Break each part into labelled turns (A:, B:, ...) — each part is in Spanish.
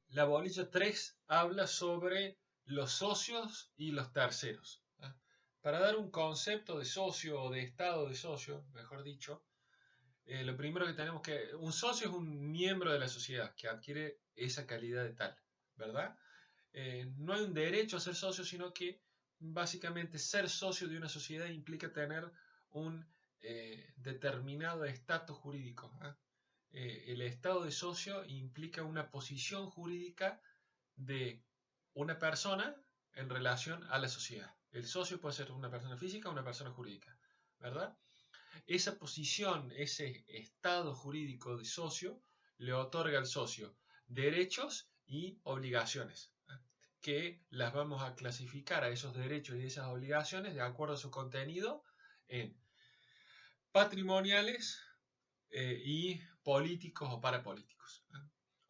A: la bolilla 3 habla sobre los socios y los terceros. Para dar un concepto de socio o de estado de socio, mejor dicho, lo primero que tenemos que... Un socio es un miembro de la sociedad que adquiere esa calidad de tal, ¿verdad? No hay un derecho a ser socio, sino que básicamente ser socio de una sociedad implica tener un determinado estatus jurídico. El estado de socio implica una posición jurídica de una persona en relación a la sociedad. El socio puede ser una persona física o una persona jurídica, ¿verdad? Esa posición, ese estado jurídico de socio, le otorga al socio derechos y obligaciones, que las vamos a clasificar a esos derechos y esas obligaciones de acuerdo a su contenido en patrimoniales y políticos o parapolíticos.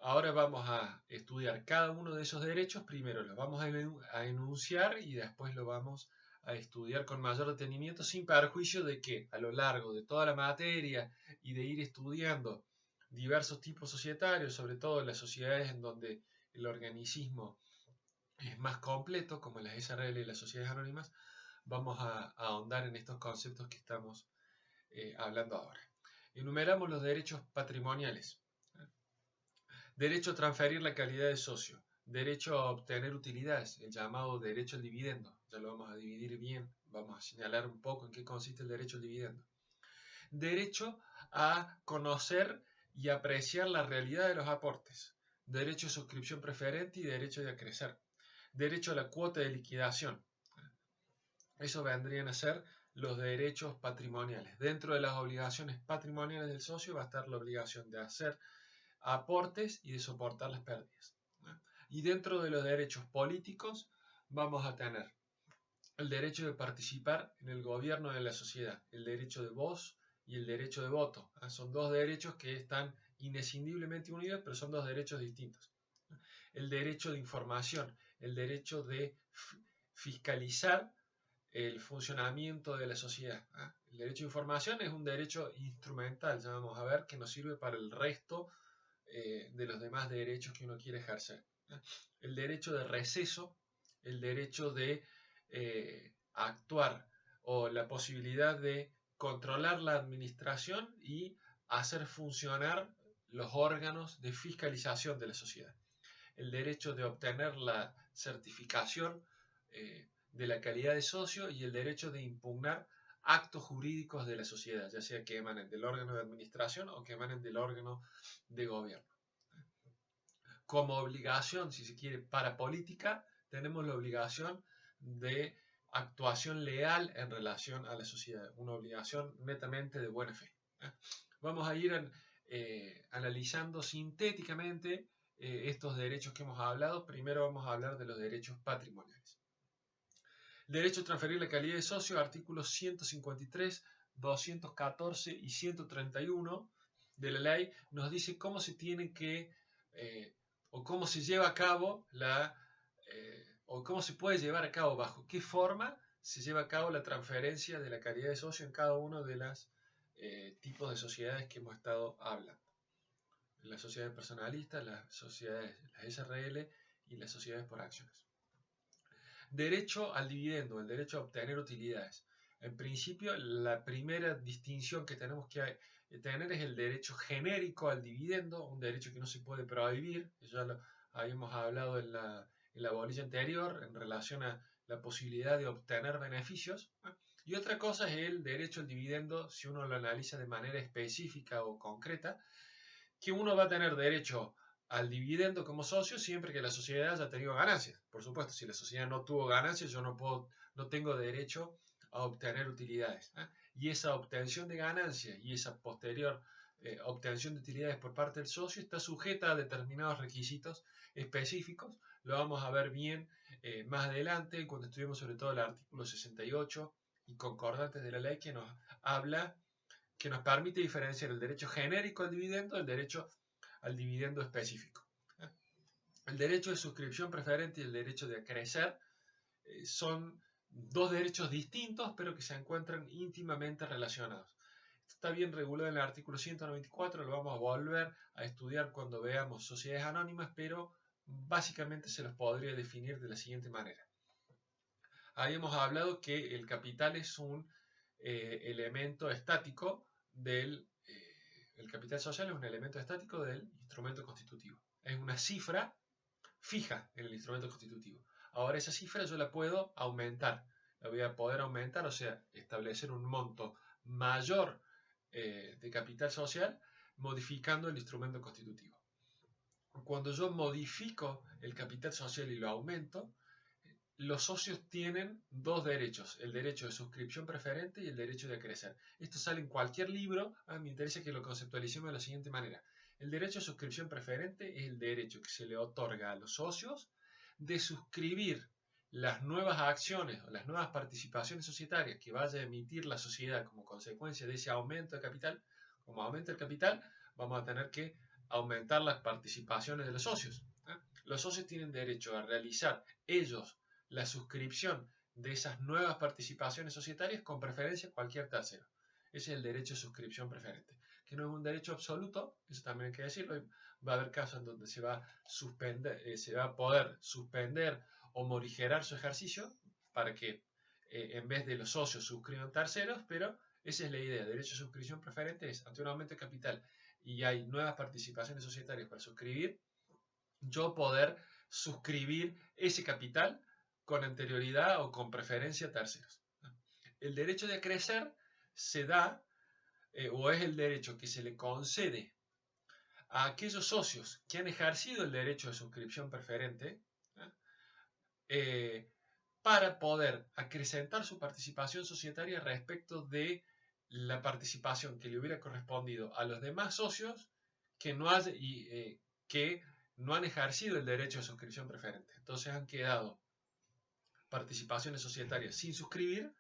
A: Ahora vamos a estudiar cada uno de esos derechos. Primero los vamos a enunciar y después lo vamos a estudiar con mayor detenimiento, sin perjuicio de que a lo largo de toda la materia y de ir estudiando diversos tipos societarios, sobre todo en las sociedades en donde el organicismo es más completo, como las SRL y las sociedades anónimas, vamos a ahondar en estos conceptos que estamos hablando ahora. Enumeramos los derechos patrimoniales. Derecho a transferir la calidad de socio. Derecho a obtener utilidades, el llamado derecho al dividendo. Ya lo vamos a dividir bien, vamos a señalar un poco en qué consiste el derecho al dividendo. Derecho a conocer y apreciar la realidad de los aportes. Derecho a suscripción preferente y derecho de acrecer. Derecho a la cuota de liquidación. Eso vendrían a ser los derechos patrimoniales. Dentro de las obligaciones patrimoniales del socio va a estar la obligación de hacer aportes y de soportar las pérdidas. Y dentro de los derechos políticos vamos a tener el derecho de participar en el gobierno de la sociedad, el derecho de voz y el derecho de voto. Son dos derechos que están inescindiblemente unidos, pero son dos derechos distintos. El derecho de información, el derecho de fiscalizar el funcionamiento de la sociedad. El derecho de información es un derecho instrumental, ya vamos a ver, que nos sirve para el resto de los demás derechos que uno quiere ejercer. El derecho de receso, el derecho de actuar o la posibilidad de controlar la administración y hacer funcionar los órganos de fiscalización de la sociedad. El derecho de obtener la certificación de la calidad de socio y el derecho de impugnar actos jurídicos de la sociedad, ya sea que emanen del órgano de administración o que emanen del órgano de gobierno. Como obligación, si se quiere, para política, tenemos la obligación de actuación leal en relación a la sociedad, una obligación netamente de buena fe. Vamos a ir analizando sintéticamente estos derechos que hemos hablado. Primero vamos a hablar de los derechos patrimoniales. Derecho a transferir la calidad de socio, artículos 153, 214 y 131 de la ley, nos dice cómo se tiene que o cómo se lleva a cabo o cómo se puede llevar a cabo, bajo qué forma se lleva a cabo la transferencia de la calidad de socio en cada uno de los tipos de sociedades que hemos estado hablando. Las sociedades personalistas, las SRL y las sociedades por acciones. Derecho al dividendo, el derecho a obtener utilidades. En principio, la primera distinción que tenemos que tener es el derecho genérico al dividendo, un derecho que no se puede prohibir, ya lo habíamos hablado en la bolilla anterior en relación a la posibilidad de obtener beneficios. Y otra cosa es el derecho al dividendo, si uno lo analiza de manera específica o concreta, que uno va a tener derecho al dividendo como socio siempre que la sociedad haya tenido ganancias. Por supuesto, si la sociedad no tuvo ganancias, yo no tengo derecho a obtener utilidades. Y esa obtención de ganancias y esa posterior obtención de utilidades por parte del socio está sujeta a determinados requisitos específicos. Lo vamos a ver bien más adelante cuando estudiemos sobre todo el artículo 68 y concordantes de la ley que nos habla, que nos permite diferenciar el derecho genérico al dividendo del derecho al dividendo específico. El derecho de suscripción preferente y el derecho de acrecer son dos derechos distintos, pero que se encuentran íntimamente relacionados. Esto está bien regulado en el artículo 194, lo vamos a volver a estudiar cuando veamos sociedades anónimas, pero básicamente se los podría definir de la siguiente manera. Habíamos hablado que el capital es un elemento estático el capital social es un elemento estático del instrumento constitutivo. Es una cifra fija en el instrumento constitutivo. Ahora esa cifra yo la puedo aumentar. La voy a poder aumentar, o sea, establecer un monto mayor de capital social modificando el instrumento constitutivo. Cuando yo modifico el capital social y lo aumento, los socios tienen dos derechos, el derecho de suscripción preferente y el derecho de crecer. Esto sale en cualquier libro, me interesa que lo conceptualicemos de la siguiente manera. El derecho de suscripción preferente es el derecho que se le otorga a los socios de suscribir las nuevas acciones o las nuevas participaciones societarias que vaya a emitir la sociedad como consecuencia de ese aumento de capital. Como aumenta el capital, vamos a tener que aumentar las participaciones de los socios. Los socios tienen derecho a realizar ellos la suscripción de esas nuevas participaciones societarias con preferencia a cualquier tercero. Ese es el derecho de suscripción preferente, que no es un derecho absoluto, eso también hay que decirlo. Va a haber casos en donde se va a poder suspender o morigerar su ejercicio para que en vez de los socios suscriban terceros, pero esa es la idea. Derecho de suscripción preferente es ante un aumento de capital y hay nuevas participaciones societarias para suscribir, yo poder suscribir ese capital con anterioridad o con preferencia a terceros. El derecho de crecer se da o es el derecho que se le concede a aquellos socios que han ejercido el derecho de suscripción preferente para poder acrecentar su participación societaria respecto de la participación que le hubiera correspondido a los demás socios que no han ejercido el derecho de suscripción preferente. Entonces han quedado participaciones societarias sin suscribir.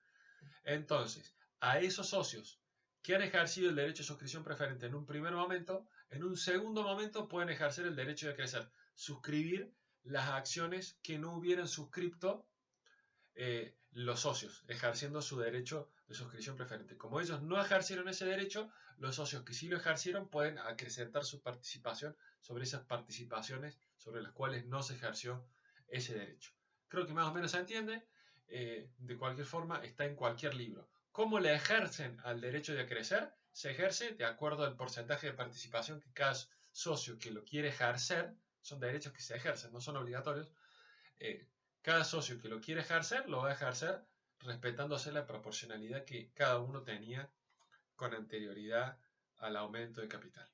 A: Entonces, a esos socios que han ejercido el derecho de suscripción preferente en un primer momento, en un segundo momento pueden ejercer el derecho de crecer, suscribir las acciones que no hubieran suscripto los socios, ejerciendo su derecho de suscripción preferente. Como ellos no ejercieron ese derecho, los socios que sí lo ejercieron pueden acrecentar su participación sobre esas participaciones sobre las cuales no se ejerció ese derecho. Creo que más o menos se entiende. De cualquier forma, está en cualquier libro. ¿Cómo le ejercen al derecho de crecer? Se ejerce de acuerdo al porcentaje de participación que cada socio que lo quiere ejercer, son derechos que se ejercen, no son obligatorios, cada socio que lo quiere ejercer, lo va a ejercer respetándose la proporcionalidad que cada uno tenía con anterioridad al aumento de capital.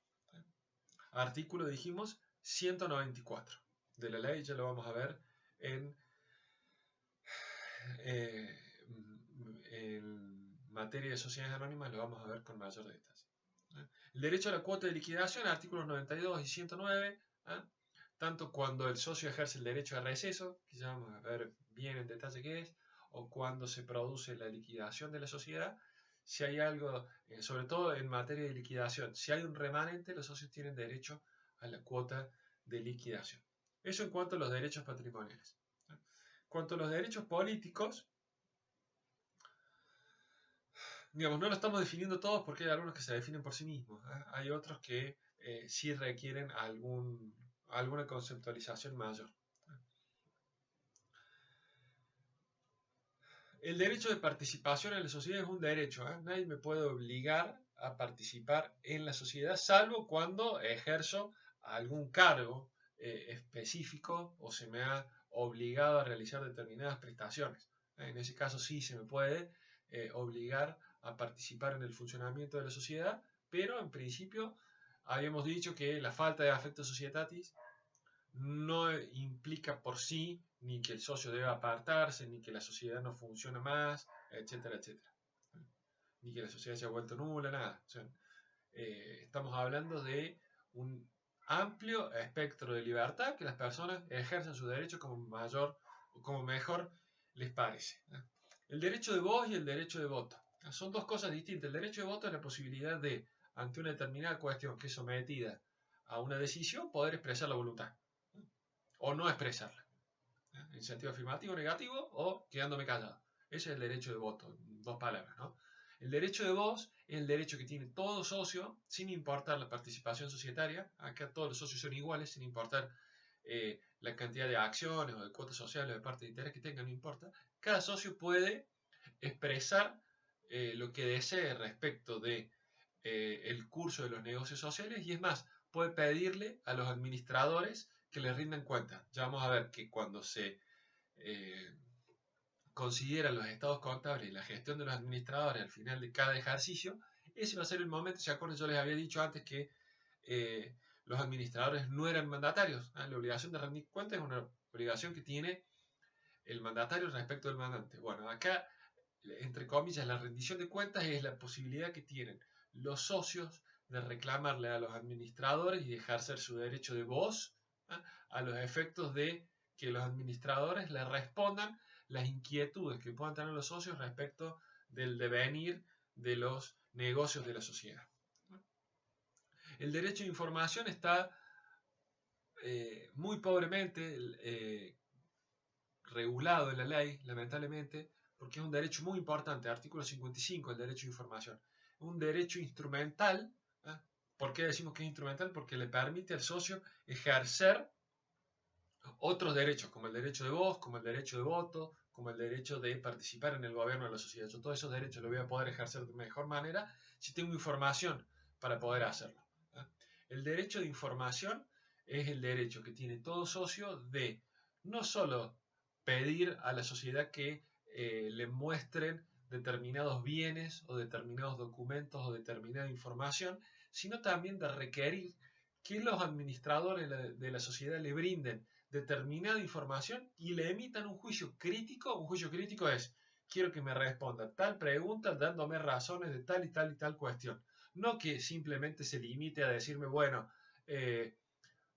A: Artículo, dijimos, 194 de la ley, ya lo vamos a ver en materia de sociedades anónimas, lo vamos a ver con mayor detalle. El derecho a la cuota de liquidación, artículos 92 y 109, tanto cuando el socio ejerce el derecho a receso, que ya vamos a ver bien en detalle qué es, o cuando se produce la liquidación de la sociedad. Si hay algo, sobre todo en materia de liquidación, si hay un remanente, los socios tienen derecho a la cuota de liquidación. Eso en cuanto a los derechos patrimoniales. En cuanto a los derechos políticos, digamos, no lo estamos definiendo todos porque hay algunos que se definen por sí mismos. Hay otros que sí requieren alguna conceptualización mayor. El derecho de participación en la sociedad es un derecho. Nadie me puede obligar a participar en la sociedad, salvo cuando ejerzo algún cargo específico o se me ha obligado a realizar determinadas prestaciones. En ese caso sí se me puede obligar a participar en el funcionamiento de la sociedad, pero en principio habíamos dicho que la falta de affectio societatis no implica por sí ni que el socio deba apartarse, ni que la sociedad no funcione más, etcétera, etcétera. Ni que la sociedad se haya vuelto nula, nada. O sea, estamos hablando de un amplio espectro de libertad que las personas ejercen su derecho como mejor les parece. El derecho de voz y el derecho de voto. Son dos cosas distintas. El derecho de voto es la posibilidad de, ante una determinada cuestión que es sometida a una decisión, poder expresar la voluntad o no expresarla, en sentido afirmativo o negativo, o quedándome callado. Ese es el derecho de voto, dos palabras, ¿no? El derecho de voz es el derecho que tiene todo socio, sin importar la participación societaria. Acá todos los socios son iguales, sin importar la cantidad de acciones o de cuotas sociales o de parte de interés que tenga, no importa, cada socio puede expresar lo que desee respecto de el curso de los negocios sociales y es más, puede pedirle a los administradores que le rindan cuentas. Ya vamos a ver que cuando se consideran los estados contables y la gestión de los administradores al final de cada ejercicio, ese va a ser el momento. ¿Se acuerdan? Yo les había dicho antes que los administradores no eran mandatarios. La obligación de rendir cuentas es una obligación que tiene el mandatario respecto del mandante. Bueno, acá, entre comillas, la rendición de cuentas es la posibilidad que tienen los socios de reclamarle a los administradores y de ejercer su derecho de voz a los efectos de que los administradores le respondan las inquietudes que puedan tener los socios respecto del devenir de los negocios de la sociedad. El derecho de información está muy pobremente regulado en la ley, lamentablemente, porque es un derecho muy importante, artículo 55, el derecho de información. Un derecho instrumental. ¿Por qué decimos que es instrumental? Porque le permite al socio ejercer otros derechos, como el derecho de voz, como el derecho de voto, como el derecho de participar en el gobierno de la sociedad. Yo todos esos derechos los voy a poder ejercer de mejor manera si tengo información para poder hacerlo. El derecho de información es el derecho que tiene todo socio de no solo pedir a la sociedad que le muestren determinados bienes o determinados documentos o determinada información, sino también de requerir que los administradores de la sociedad le brinden determinada información y le emitan un juicio crítico. Un juicio crítico es: quiero que me responda tal pregunta dándome razones de tal y tal y tal cuestión. No que simplemente se limite a decirme, bueno,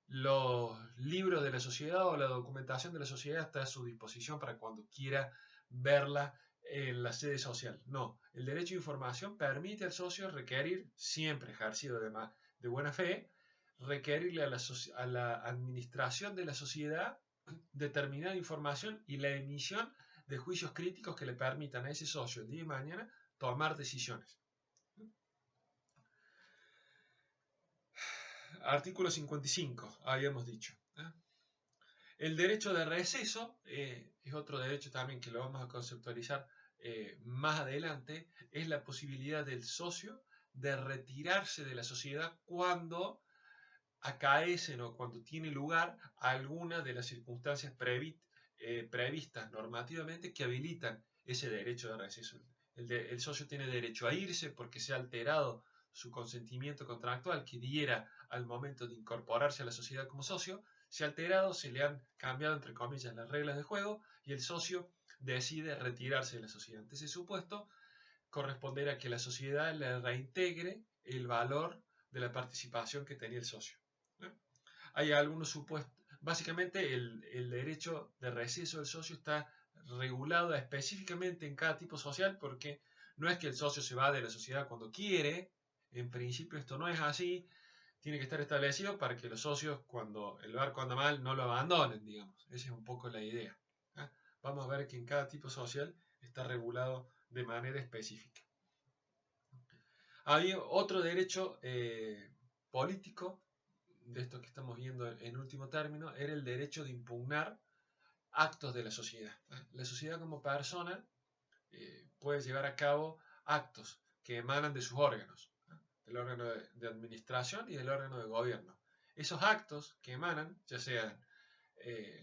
A: los libros de la sociedad o la documentación de la sociedad está a su disposición para cuando quiera verla en la sede social. No, el derecho de información permite al socio requerir, siempre ejercido de buena fe, requerirle a la administración de la sociedad determinada información y la emisión de juicios críticos que le permitan a ese socio el día de mañana tomar decisiones. Artículo 55, habíamos dicho. El derecho de receso es otro derecho también que lo vamos a conceptualizar más adelante. Es la posibilidad del socio de retirarse de la sociedad cuando acaecen o cuando tiene lugar alguna de las circunstancias previstas normativamente que habilitan ese derecho de receso. El socio tiene derecho a irse porque se ha alterado su consentimiento contractual que diera al momento de incorporarse a la sociedad como socio, se ha alterado, se le han cambiado entre comillas las reglas de juego y el socio decide retirarse de la sociedad. Ante ese supuesto, corresponderá que la sociedad le reintegre el valor de la participación que tenía el socio. Hay algunos supuestos. Básicamente el derecho de receso del socio está regulado específicamente en cada tipo social, porque no es que el socio se va de la sociedad cuando quiere. En principio esto no es así. Tiene que estar establecido para que los socios, cuando el barco anda mal, no lo abandonen, digamos. Esa es un poco la idea. Vamos a ver que en cada tipo social está regulado de manera específica. Había otro derecho político, de esto que estamos viendo en último término, era el derecho de impugnar actos de la sociedad. La sociedad como persona puede llevar a cabo actos que emanan de sus órganos, del órgano de administración y del órgano de gobierno. Esos actos que emanan, ya sean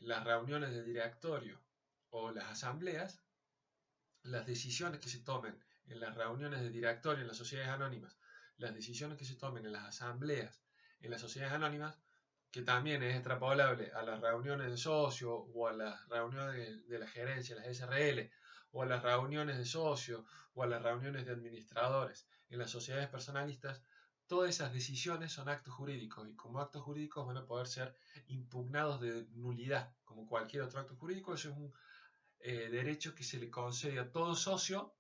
A: las reuniones de directorio o las asambleas, las decisiones que se tomen en las reuniones de directorio en las sociedades anónimas, las decisiones que se tomen en las asambleas en las sociedades anónimas, que también es extrapolable a las reuniones de socios o a las reuniones de la gerencia, las SRL, o a las reuniones de socios o a las reuniones de administradores en las sociedades personalistas. Todas esas decisiones son actos jurídicos y como actos jurídicos van a poder ser impugnados de nulidad, como cualquier otro acto jurídico. Eso es un derecho que se le concede a todo socio,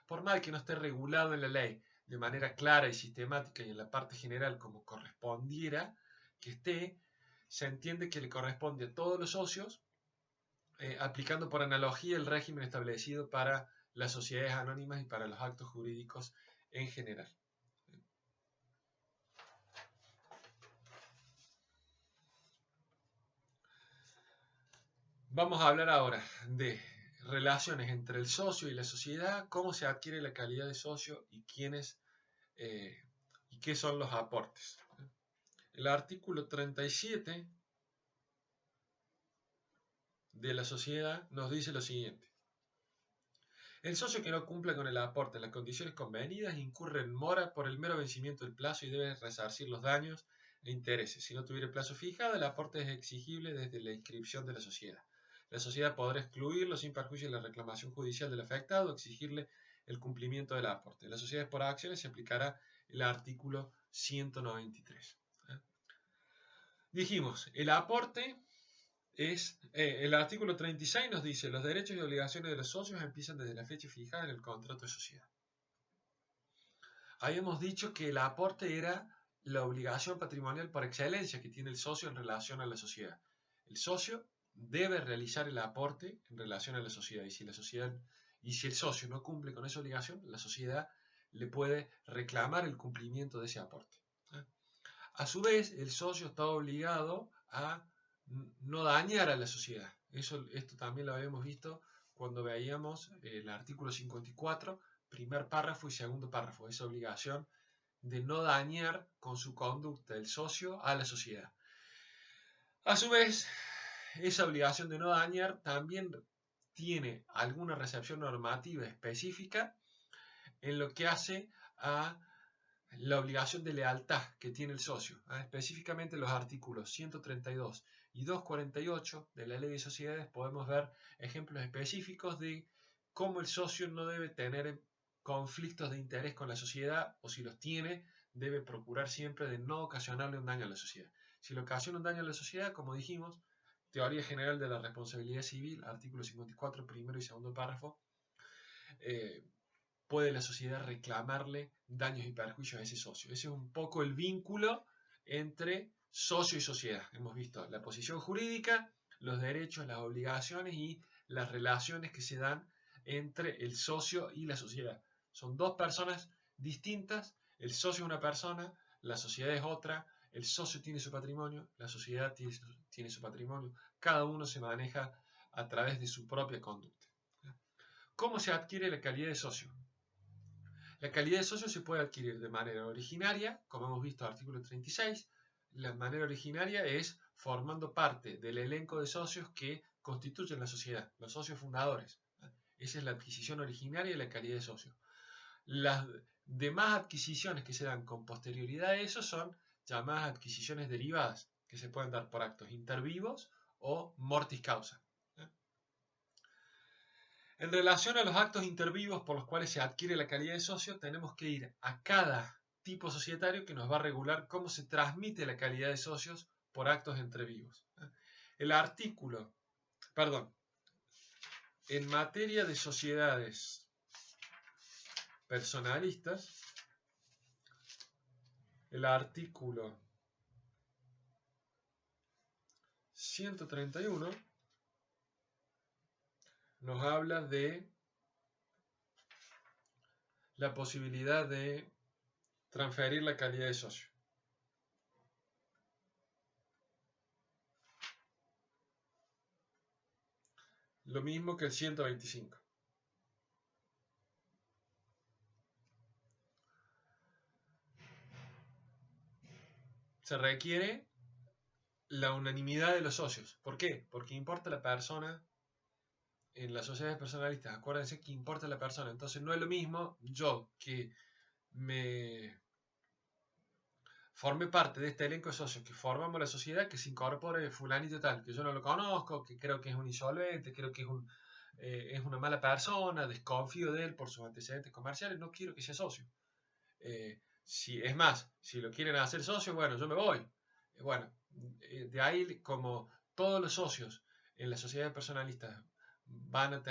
A: por mal que no esté regulado en la ley de manera clara y sistemática y en la parte general como correspondiera que esté, se entiende que le corresponde a todos los socios, aplicando por analogía el régimen establecido para las sociedades anónimas y para los actos jurídicos en general. Vamos a hablar ahora de relaciones entre el socio y la sociedad, cómo se adquiere la calidad de socio y y qué son los aportes. El artículo 37 de la sociedad nos dice lo siguiente. El socio que no cumpla con el aporte en las condiciones convenidas incurre en mora por el mero vencimiento del plazo y debe resarcir los daños e intereses. Si no tuviera plazo fijado, el aporte es exigible desde la inscripción de la sociedad. La sociedad podrá excluirlo sin perjuicio de la reclamación judicial del afectado o exigirle el cumplimiento del aporte. En las sociedades por acciones se aplicará el artículo 193. Dijimos, el aporte el artículo 36 nos dice, los derechos y obligaciones de los socios empiezan desde la fecha fijada en el contrato de sociedad. Habíamos dicho que el aporte era la obligación patrimonial por excelencia que tiene el socio en relación a la sociedad. El socio debe realizar el aporte en relación a la sociedad y si el socio no cumple con esa obligación, la sociedad le puede reclamar el cumplimiento de ese aporte. A su vez, el socio está obligado a no dañar a la sociedad. Esto también lo habíamos visto cuando veíamos el artículo 54, primer párrafo y segundo párrafo, esa obligación de no dañar con su conducta el socio a la sociedad. A su vez, esa obligación de no dañar también tiene alguna recepción normativa específica en lo que hace a la obligación de lealtad que tiene el socio, específicamente los artículos 132 y 248 de la Ley de Sociedades podemos ver ejemplos específicos de cómo el socio no debe tener conflictos de interés con la sociedad o si los tiene, debe procurar siempre de no ocasionarle un daño a la sociedad. Si le ocasiona un daño a la sociedad, como dijimos, Teoría General de la Responsabilidad Civil, artículo 54, primero y segundo párrafo, puede la sociedad reclamarle daños y perjuicios a ese socio. Ese es un poco el vínculo entre socio y sociedad. Hemos visto la posición jurídica, los derechos, las obligaciones y las relaciones que se dan entre el socio y la sociedad. Son dos personas distintas, el socio es una persona, la sociedad es otra, el socio tiene su patrimonio, la sociedad tiene su patrimonio, cada uno se maneja a través de su propia conducta. ¿Cómo se adquiere la calidad de socio? La calidad de socio se puede adquirir de manera originaria, como hemos visto en el artículo 36. La manera originaria es formando parte del elenco de socios que constituyen la sociedad, los socios fundadores. Esa es la adquisición originaria de la calidad de socio. Las demás adquisiciones que se dan con posterioridad a eso son llamadas adquisiciones derivadas, que se pueden dar por actos intervivos o mortis causa. En relación a los actos intervivos por los cuales se adquiere la calidad de socio, tenemos que ir a cada tipo societario que nos va a regular cómo se transmite la calidad de socios por actos entrevivos. El artículo, en materia de sociedades personalistas, el artículo 131 nos habla de la posibilidad de transferir la calidad de socio. Lo mismo que el 125. Se requiere la unanimidad de los socios. ¿Por qué? Porque importa la persona. En las sociedades personalistas, acuérdense que importa la persona. Entonces no es lo mismo yo que me forme parte de este elenco de socios que formamos la sociedad, que se incorpore fulanito tal, que yo no lo conozco, que creo que es un insolvente, creo que es una mala persona, desconfío de él por sus antecedentes comerciales, no quiero que sea socio. Es más, si lo quieren hacer socio, bueno, yo me voy. Bueno, de ahí como todos los socios en las sociedades personalistas van a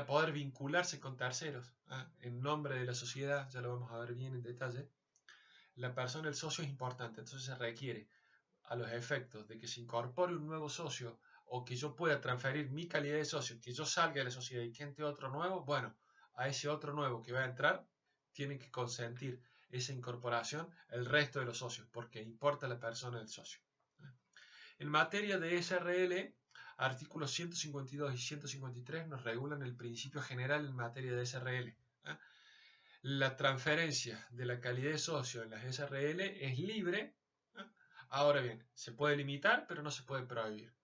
A: poder vincularse con terceros en nombre de la sociedad, ya lo vamos a ver bien en detalle. La persona, el socio es importante, entonces se requiere a los efectos de que se incorpore un nuevo socio o que yo pueda transferir mi calidad de socio, que yo salga de la sociedad y que entre otro nuevo, bueno, a ese otro nuevo que va a entrar tienen que consentir esa incorporación el resto de los socios, porque importa la persona del socio. En materia de SRL, artículos 152 y 153 nos regulan el principio general en materia de SRL. ¿eh? La transferencia de la calidad de socio en las SRL es libre. ¿eh? Ahora bien, se puede limitar, pero no se puede prohibir.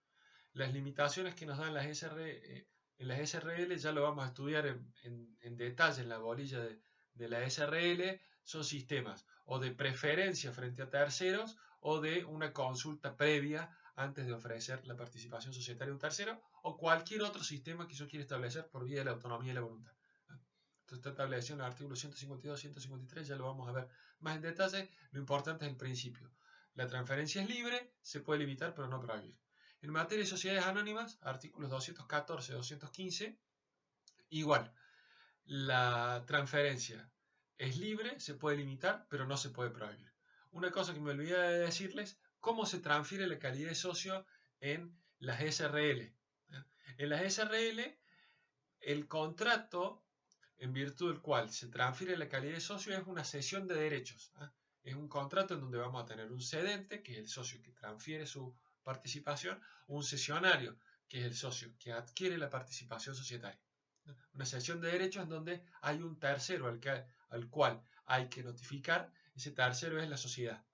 A: Las limitaciones que nos dan en las SRL ya lo vamos a estudiar en detalle en la bolilla de la SRL. Son sistemas o de preferencia frente a terceros o de una consulta previa antes de ofrecer la participación societaria de un tercero, o cualquier otro sistema que yo quiera establecer por vía de la autonomía y la voluntad. Entonces está establecido en el artículo 152 y 153, ya lo vamos a ver más en detalle. Lo importante es el principio. La transferencia es libre, se puede limitar pero no prohibir. En materia de sociedades anónimas, artículos 214 y 215, igual. La transferencia es libre, se puede limitar, pero no se puede prohibir. Una cosa que me olvidé de decirles, cómo se transfiere la calidad de socio en las SRL. En las SRL, el contrato en virtud del cual se transfiere la calidad de socio es una cesión de derechos. Es un contrato en donde vamos a tener un cedente, que es el socio que transfiere su participación, un cesionario, que es el socio que adquiere la participación societaria. Una cesión de derechos en donde hay un tercero al cual hay que notificar. Ese tercero es la sociedad.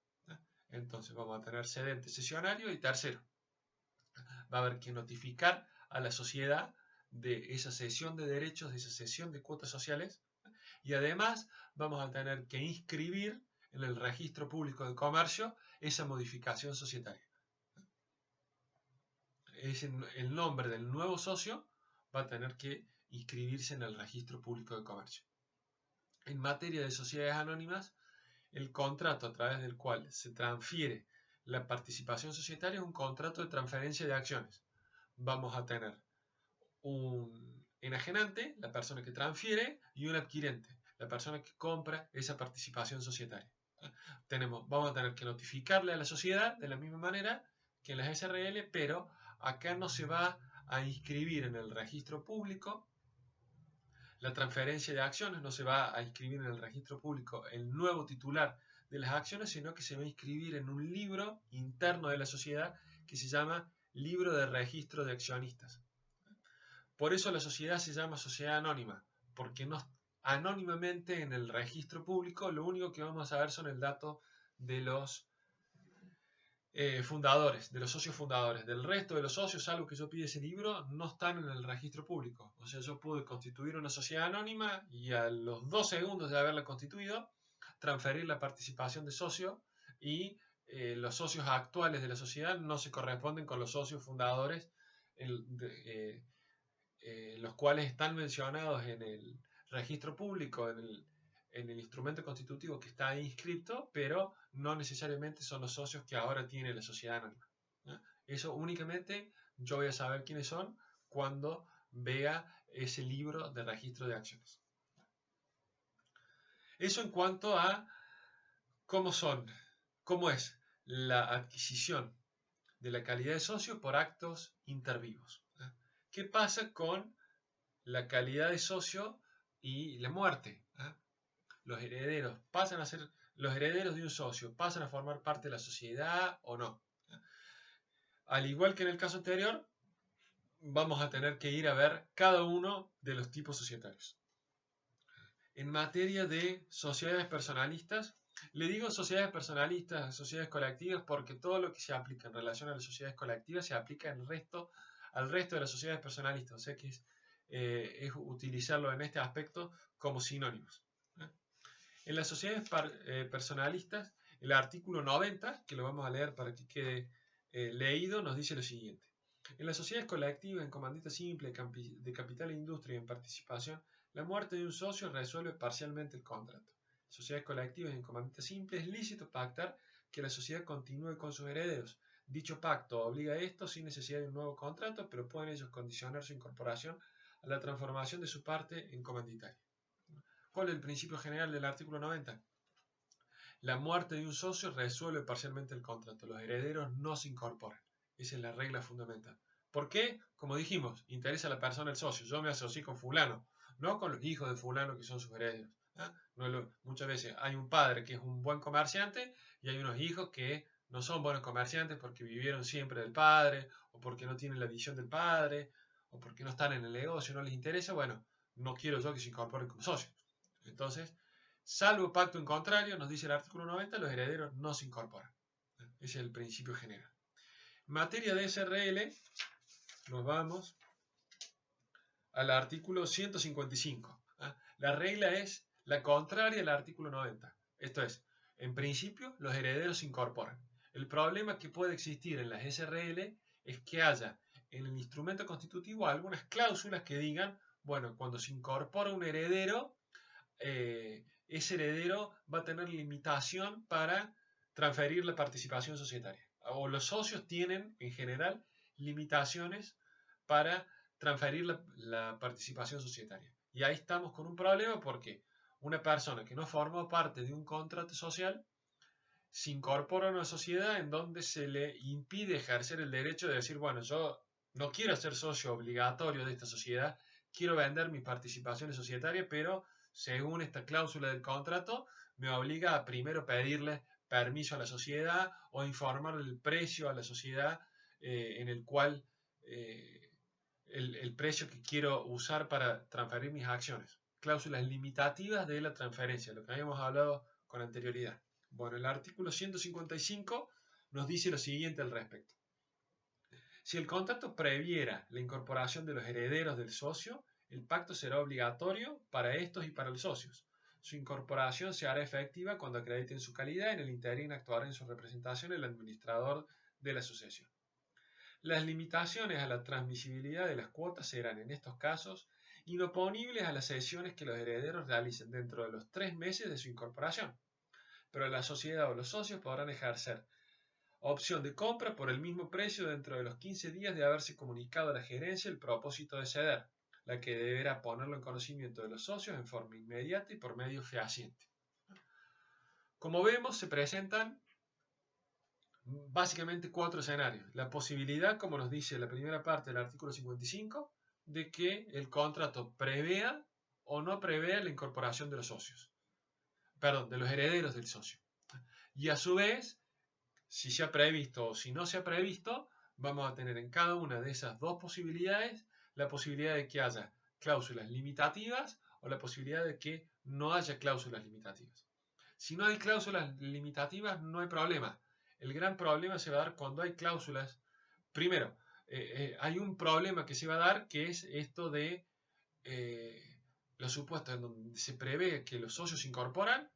A: Entonces vamos a tener cedente, cesionario y tercero. Va a haber que notificar a la sociedad de esa cesión de derechos, de esa cesión de cuotas sociales, y además vamos a tener que inscribir en el registro público de comercio esa modificación societaria. El nombre del nuevo socio va a tener que inscribirse en el registro público de comercio. En materia de sociedades anónimas, el contrato a través del cual se transfiere la participación societaria es un contrato de transferencia de acciones. Vamos a tener un enajenante, la persona que transfiere, y un adquirente, la persona que compra esa participación societaria. Vamos a tener que notificarle a la sociedad de la misma manera que en las SRL, pero acá no se va a inscribir en el registro público la transferencia de acciones, no se va a inscribir en el registro público el nuevo titular de las acciones, sino que se va a inscribir en un libro interno de la sociedad que se llama Libro de Registro de Accionistas. Por eso la sociedad se llama sociedad anónima, porque no anónimamente en el registro público lo único que vamos a ver son el dato de los fundadores, de los socios fundadores. Del resto de los socios, salvo que yo pida ese libro, no están en el registro público. O sea, yo pude constituir una sociedad anónima y a los 2 segundos de haberla constituido, transferir la participación de socio y los socios actuales de la sociedad no se corresponden con los socios fundadores, los cuales están mencionados en el registro público, en el instrumento constitutivo que está inscrito, pero no necesariamente son los socios que ahora tiene la sociedad anónima. Eso únicamente yo voy a saber quiénes son cuando vea ese libro de registro de acciones. Eso en cuanto a cómo es la adquisición de la calidad de socio por actos intervivos. ¿Qué pasa con la calidad de socio y la muerte? Los herederos pasan a ser los herederos de un socio, pasan a formar parte de la sociedad o no. Al igual que en el caso anterior, vamos a tener que ir a ver cada uno de los tipos societarios. En materia de sociedades personalistas, le digo sociedades personalistas, sociedades colectivas, porque todo lo que se aplica en relación a las sociedades colectivas se aplica al resto de las sociedades personalistas. O sea que es utilizarlo en este aspecto como sinónimos. En las sociedades personalistas, el artículo 90, que lo vamos a leer para que quede leído, nos dice lo siguiente. En las sociedades colectivas en comandita simple, de capital e industria y en participación, la muerte de un socio resuelve parcialmente el contrato. En sociedades colectivas en comandita simple es lícito pactar que la sociedad continúe con sus herederos. Dicho pacto obliga a esto sin necesidad de un nuevo contrato, pero pueden ellos condicionar su incorporación a la transformación de su parte en comanditaria. ¿Cuál es el principio general del artículo 90? La muerte de un socio resuelve parcialmente el contrato. Los herederos no se incorporan. Esa es la regla fundamental. ¿Por qué? Como dijimos, interesa a la persona el socio. Yo me asocié con fulano, no con los hijos de fulano que son sus herederos. Muchas veces hay un padre que es un buen comerciante y hay unos hijos que no son buenos comerciantes porque vivieron siempre del padre, o porque no tienen la visión del padre, o porque no están en el negocio, no les interesa, bueno, no quiero yo que se incorporen como socios. Entonces, salvo pacto en contrario, nos dice el artículo 90, los herederos no se incorporan. Ese es el principio general. En materia de SRL, nos vamos al artículo 155. La regla es la contraria al artículo 90. Esto es, en principio, los herederos se incorporan. El problema que puede existir en las SRL es que haya en el instrumento constitutivo algunas cláusulas que digan, bueno, cuando se incorpora un heredero, ese heredero va a tener limitación para transferir la participación societaria. O los socios tienen, en general, limitaciones para transferir la participación societaria. Y ahí estamos con un problema porque una persona que no formó parte de un contrato social se incorpora a una sociedad en donde se le impide ejercer el derecho de decir, bueno, yo no quiero ser socio obligatorio de esta sociedad, quiero vender mis participaciones societarias, pero según esta cláusula del contrato, me obliga a primero pedirle permiso a la sociedad o informarle el precio a la sociedad en el cual el precio que quiero usar para transferir mis acciones. Cláusulas limitativas de la transferencia, lo que habíamos hablado con anterioridad. Bueno, el artículo 155 nos dice lo siguiente al respecto. Si el contrato previera la incorporación de los herederos del socio, el pacto será obligatorio para estos y para los socios. Su incorporación se hará efectiva cuando acrediten su calidad y en el interín actuará en su representación el administrador de la sucesión. Las limitaciones a la transmisibilidad de las cuotas serán, en estos casos, inoponibles a las cesiones que los herederos realicen dentro de los 3 meses de su incorporación, pero la sociedad o los socios podrán ejercer opción de compra por el mismo precio dentro de los 15 días de haberse comunicado a la gerencia el propósito de ceder, la que deberá ponerlo en conocimiento de los socios en forma inmediata y por medio fehaciente. Como vemos, se presentan básicamente 4 escenarios. La posibilidad, como nos dice la primera parte del artículo 55, de que el contrato prevea o no prevea la incorporación de los socios. Perdón, de los herederos del socio. Y a su vez, si se ha previsto o si no se ha previsto, vamos a tener en cada una de esas dos posibilidades la posibilidad de que haya cláusulas limitativas o la posibilidad de que no haya cláusulas limitativas. Si no hay cláusulas limitativas, no hay problema. El gran problema se va a dar cuando hay cláusulas. Primero, hay un problema que se va a dar que es esto de los supuestos en donde se prevé que los socios se incorporan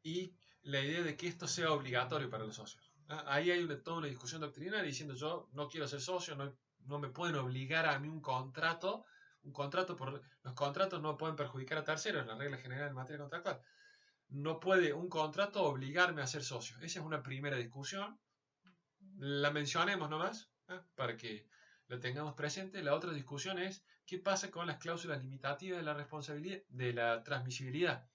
A: y la idea de que esto sea obligatorio para los socios. Ahí hay toda una discusión doctrinaria diciendo yo no quiero ser socio, no me pueden obligar a mí un contrato los contratos no pueden perjudicar a terceros, en la regla general en materia contractual. No puede un contrato obligarme a ser socio. Esa es una primera discusión. La mencionemos nomás, para que lo tengamos presente. La otra discusión es qué pasa con las cláusulas limitativas de la responsabilidad, de la transmisibilidad.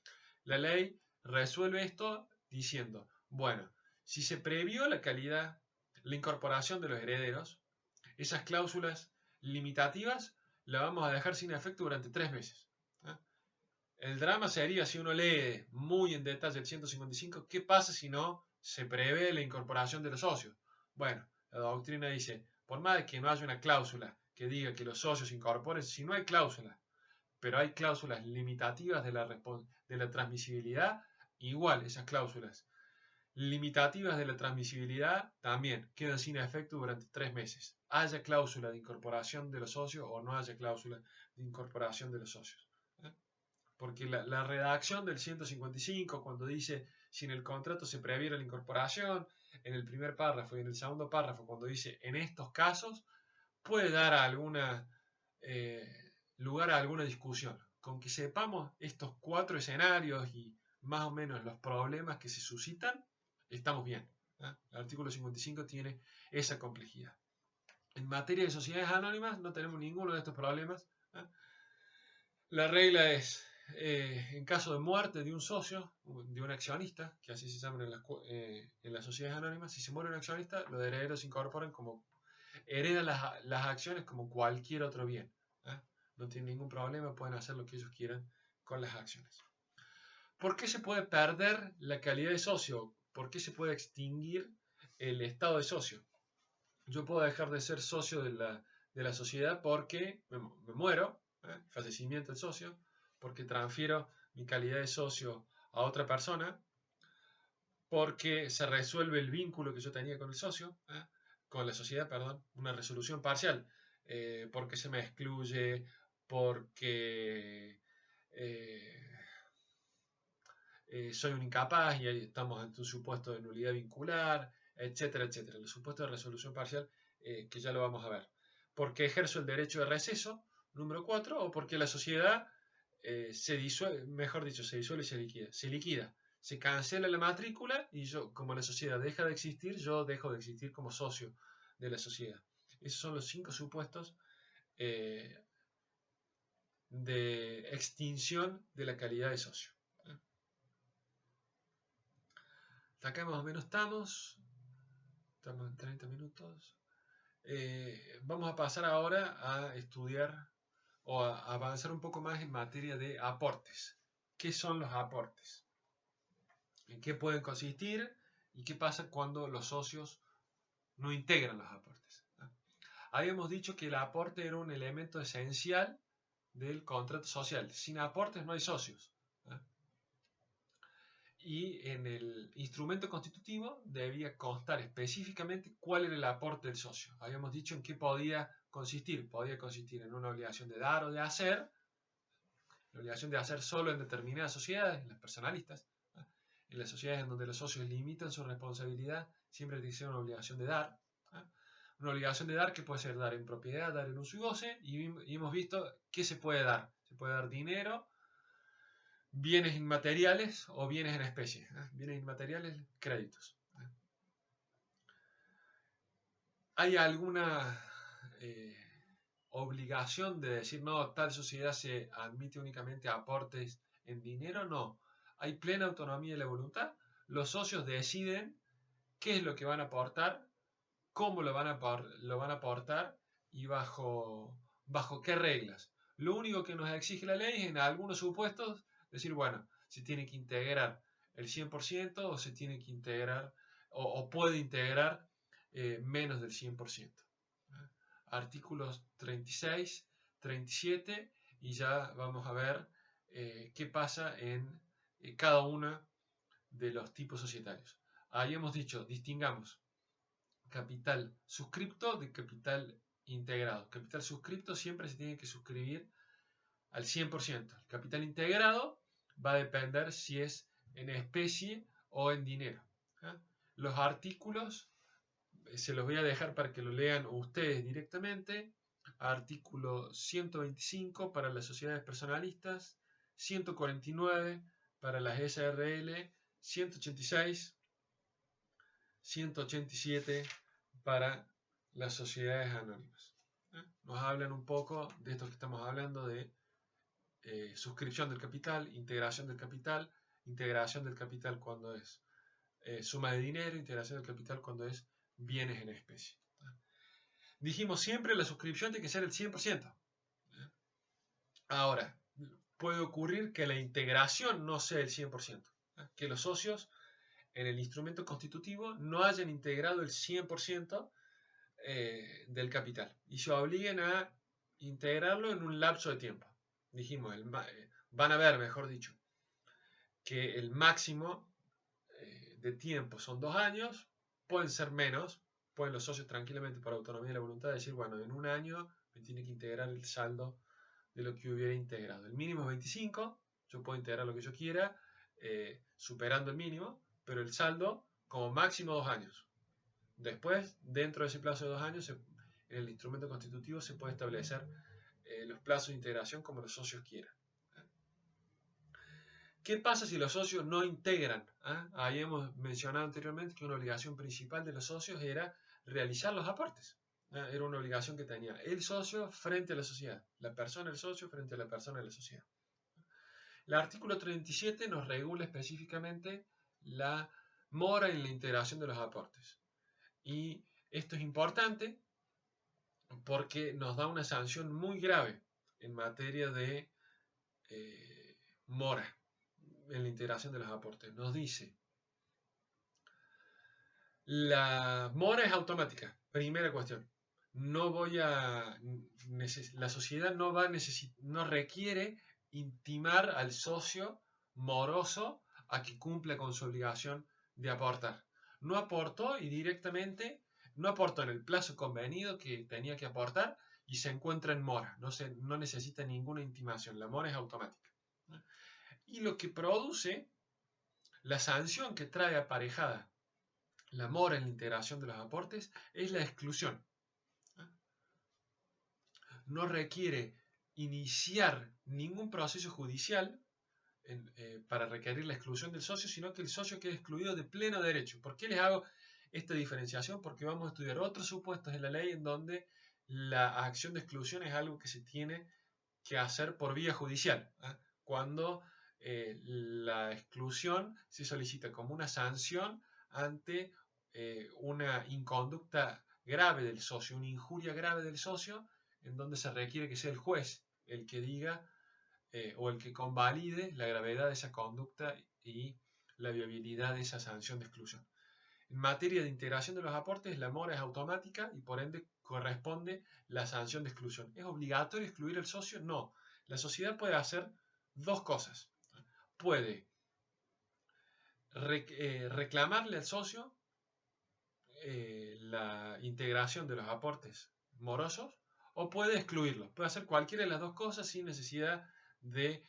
A: La ley resuelve esto diciendo, bueno, si se previó la calidad, la incorporación de los herederos, esas cláusulas limitativas las vamos a dejar sin efecto durante 3 meses. El drama sería si uno lee muy en detalle el 155, ¿qué pasa si no se prevé la incorporación de los socios? Bueno, la doctrina dice, por más de que no haya una cláusula que diga que los socios se incorporen, si no hay cláusula, pero hay cláusulas limitativas de la transmisibilidad, igual esas cláusulas limitativas de la transmisibilidad también quedan sin efecto durante 3 meses. Haya cláusula de incorporación de los socios o no haya cláusula de incorporación de los socios. Porque la redacción del 155, cuando dice si en el contrato se previera la incorporación, en el primer párrafo y en el segundo párrafo, cuando dice en estos casos, puede dar lugar a alguna discusión. Con que sepamos estos 4 escenarios y más o menos los problemas que se suscitan, estamos bien. El artículo 55 tiene esa complejidad. En materia de sociedades anónimas no tenemos ninguno de estos problemas. La regla es, en caso de muerte de un socio, de un accionista, que así se llaman en las sociedades anónimas, si se muere un accionista, los herederos se incorporan como heredan las acciones como cualquier otro bien. No tienen ningún problema, pueden hacer lo que ellos quieran con las acciones. ¿Por qué se puede perder la calidad de socio? por qué se puede extinguir el estado de socio. Yo puedo dejar de ser socio de la sociedad porque me muero, fallecimiento del socio, porque transfiero mi calidad de socio a otra persona, porque se resuelve el vínculo que yo tenía con el socio, con la sociedad, perdón, una resolución parcial, porque se me excluye, porque soy un incapaz y ahí estamos ante un supuesto de nulidad vincular, etcétera, etcétera. El supuesto de resolución parcial, que ya lo vamos a ver. Porque ejerzo el derecho de receso, número 4, o porque la sociedad se disuelve, mejor dicho, se disuelve y se liquida. Se liquida, se cancela la matrícula y yo, como la sociedad deja de existir, yo dejo de existir como socio de la sociedad. Esos son los 5 supuestos de extinción de la calidad de socio. Acá más o menos estamos en 30 minutos. Vamos a pasar ahora a estudiar o a avanzar un poco más en materia de aportes. ¿Qué son los aportes? ¿En qué pueden consistir? ¿Y qué pasa cuando los socios no integran los aportes? Habíamos dicho que el aporte era un elemento esencial del contrato social. Sin aportes no hay socios. Y en el instrumento constitutivo debía constar específicamente cuál era el aporte del socio. Habíamos dicho en qué podía consistir. Podía consistir en una obligación de dar o de hacer, la obligación de hacer solo en determinadas sociedades, en las personalistas. En las sociedades en donde los socios limitan su responsabilidad, siempre tiene que ser una obligación de dar. Una obligación de dar que puede ser dar en propiedad, dar en uso y goce, y hemos visto qué se puede dar. Se puede dar dinero, bienes inmateriales o bienes en especie. Bienes inmateriales, créditos. ¿Hay alguna obligación de decir, no, tal sociedad se admite únicamente aportes en dinero? No. Hay plena autonomía de la voluntad. Los socios deciden qué es lo que van a aportar, cómo lo van a aportar y bajo qué reglas. Lo único que nos exige la ley es en algunos supuestos decir, bueno, se tiene que integrar el 100% o se tiene que integrar o puede integrar menos del 100%. Artículos 36, 37 y ya vamos a ver qué pasa en cada uno de los tipos societarios. Habíamos dicho, distingamos capital suscripto de capital integrado. Capital suscripto siempre se tiene que suscribir al 100%. El capital integrado va a depender si es en especie o en dinero. Los artículos se los voy a dejar para que lo lean ustedes directamente. Artículo 125 para las sociedades personalistas, 149 para las SRL, 186, 187 para las sociedades anónimas. Nos hablan un poco de esto que estamos hablando de suscripción del capital, integración del capital cuando es suma de dinero, integración del capital cuando es bienes en especie. Dijimos siempre la suscripción tiene que ser el 100%. Ahora, puede ocurrir que la integración no sea el 100%, que los socios en el instrumento constitutivo no hayan integrado el 100% del capital y se obliguen a integrarlo en un lapso de tiempo. Dijimos, van a ver, mejor dicho, que el máximo de tiempo son 2 años, pueden ser menos, pueden los socios tranquilamente por autonomía de la voluntad decir, bueno, en un año me tiene que integrar el saldo de lo que hubiera integrado. El mínimo es 25, yo puedo integrar lo que yo quiera, superando el mínimo, pero el saldo como máximo 2 años. Después, dentro de ese plazo de 2 años, en el instrumento constitutivo se puede establecer los plazos de integración como los socios quieran. ¿Qué pasa si los socios no integran? Ahí hemos mencionado anteriormente que una obligación principal de los socios era realizar los aportes. Era una obligación que tenía el socio frente a la sociedad, la persona del socio frente a la persona de la sociedad. El artículo 37 nos regula específicamente la mora en la integración de los aportes. Y esto es importante porque nos da una sanción muy grave en materia de mora en la integración de los aportes. Nos dice La mora es automática, primera cuestión. La sociedad no requiere intimar al socio moroso a que cumpla con su obligación de aportar. No aportó y directamente no aportó en el plazo convenido que tenía que aportar y se encuentra en mora. No necesita ninguna intimación. La mora es automática. Y lo que produce la sanción que trae aparejada la mora en la integración de los aportes es la exclusión. No requiere iniciar ningún proceso judicial para requerir la exclusión del socio, sino que el socio queda excluido de pleno derecho. ¿Por qué les hago esta diferenciación? Porque vamos a estudiar otros supuestos en la ley en donde la acción de exclusión es algo que se tiene que hacer por vía judicial, cuando la exclusión se solicita como una sanción ante una inconducta grave del socio, una injuria grave del socio, en donde se requiere que sea el juez el que diga o el que convalide la gravedad de esa conducta y la viabilidad de esa sanción de exclusión. En materia de integración de los aportes, la mora es automática y por ende corresponde la sanción de exclusión. ¿Es obligatorio excluir al socio? No. La sociedad puede hacer dos cosas. Puede reclamarle al socio la integración de los aportes morosos o puede excluirlo. Puede hacer cualquiera de las dos cosas sin necesidad de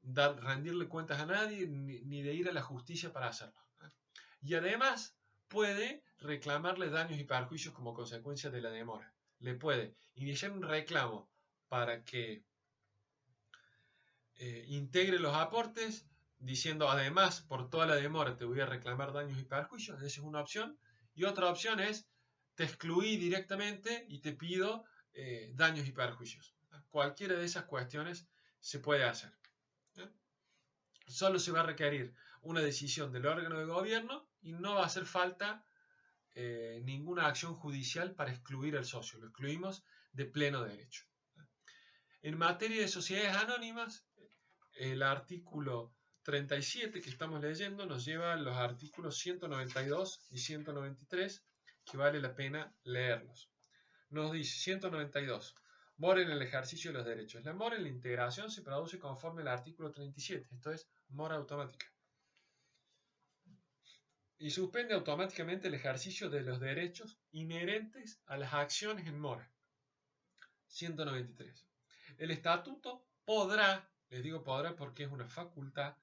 A: rendirle cuentas a nadie ni de ir a la justicia para hacerlo. Y además puede reclamarle daños y perjuicios como consecuencia de la demora. Le puede iniciar un reclamo para que integre los aportes diciendo además por toda la demora te voy a reclamar daños y perjuicios. Esa es una opción. Y otra opción es te excluí directamente y te pido daños y perjuicios. Cualquiera de esas cuestiones se puede hacer. Solo se va a requerir una decisión del órgano de gobierno y no va a hacer falta ninguna acción judicial para excluir al socio. Lo excluimos de pleno derecho. En materia de sociedades anónimas, el artículo 37 que estamos leyendo nos lleva a los artículos 192 y 193 que vale la pena leerlos. Nos dice 192. Mora en el ejercicio de los derechos. La mora en la integración se produce conforme al artículo 37, esto es mora automática. Y suspende automáticamente el ejercicio de los derechos inherentes a las acciones en mora. 193. El estatuto podrá, les digo podrá porque es una facultad,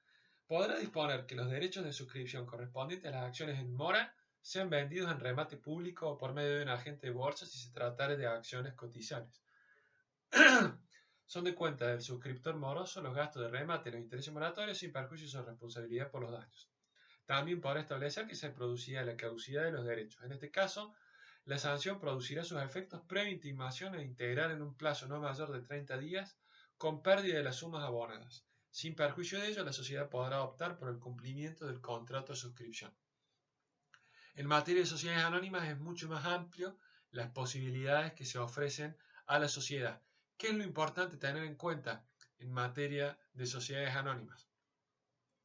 A: podrá disponer que los derechos de suscripción correspondientes a las acciones en mora sean vendidos en remate público o por medio de un agente de bolsa si se tratare de acciones cotizables. Son de cuenta del suscriptor moroso los gastos de remate y los intereses moratorios sin perjuicio de su responsabilidad por los daños. También podrá establecer que se producirá la caducidad de los derechos. En este caso, la sanción producirá sus efectos previa intimación e integrar en un plazo no mayor de 30 días con pérdida de las sumas abonadas. Sin perjuicio de ello, la sociedad podrá optar por el cumplimiento del contrato de suscripción. En materia de sociedades anónimas es mucho más amplio las posibilidades que se ofrecen a la sociedad. ¿Qué es lo importante tener en cuenta en materia de sociedades anónimas?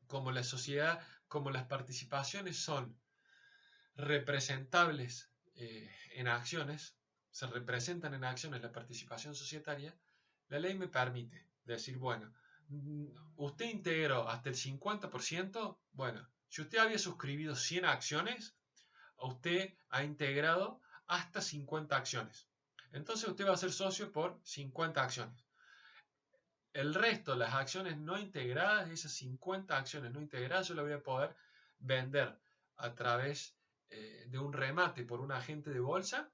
A: Como las participaciones son representables en acciones, se representan en acciones la participación societaria, la ley me permite decir, bueno, usted integró hasta el 50%, bueno, si usted había suscribido 100 acciones, usted ha integrado hasta 50 acciones. Entonces usted va a ser socio por 50 acciones. El resto, las acciones no integradas, esas 50 acciones no integradas, yo las voy a poder vender a través de un remate por un agente de bolsa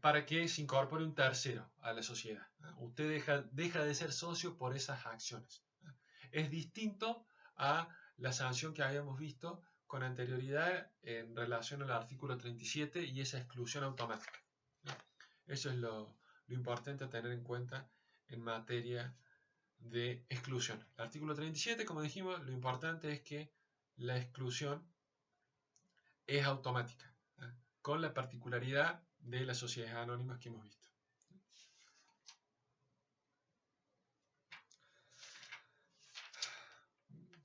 A: para que se incorpore un tercero a la sociedad. Usted deja de ser socio por esas acciones. Es distinto a la sanción que habíamos visto con anterioridad en relación al artículo 37 y esa exclusión automática. Eso es lo importante a tener en cuenta en materia de exclusión. El artículo 37, como dijimos, lo importante es que la exclusión es automática, con la particularidad de las sociedades anónimas que hemos visto.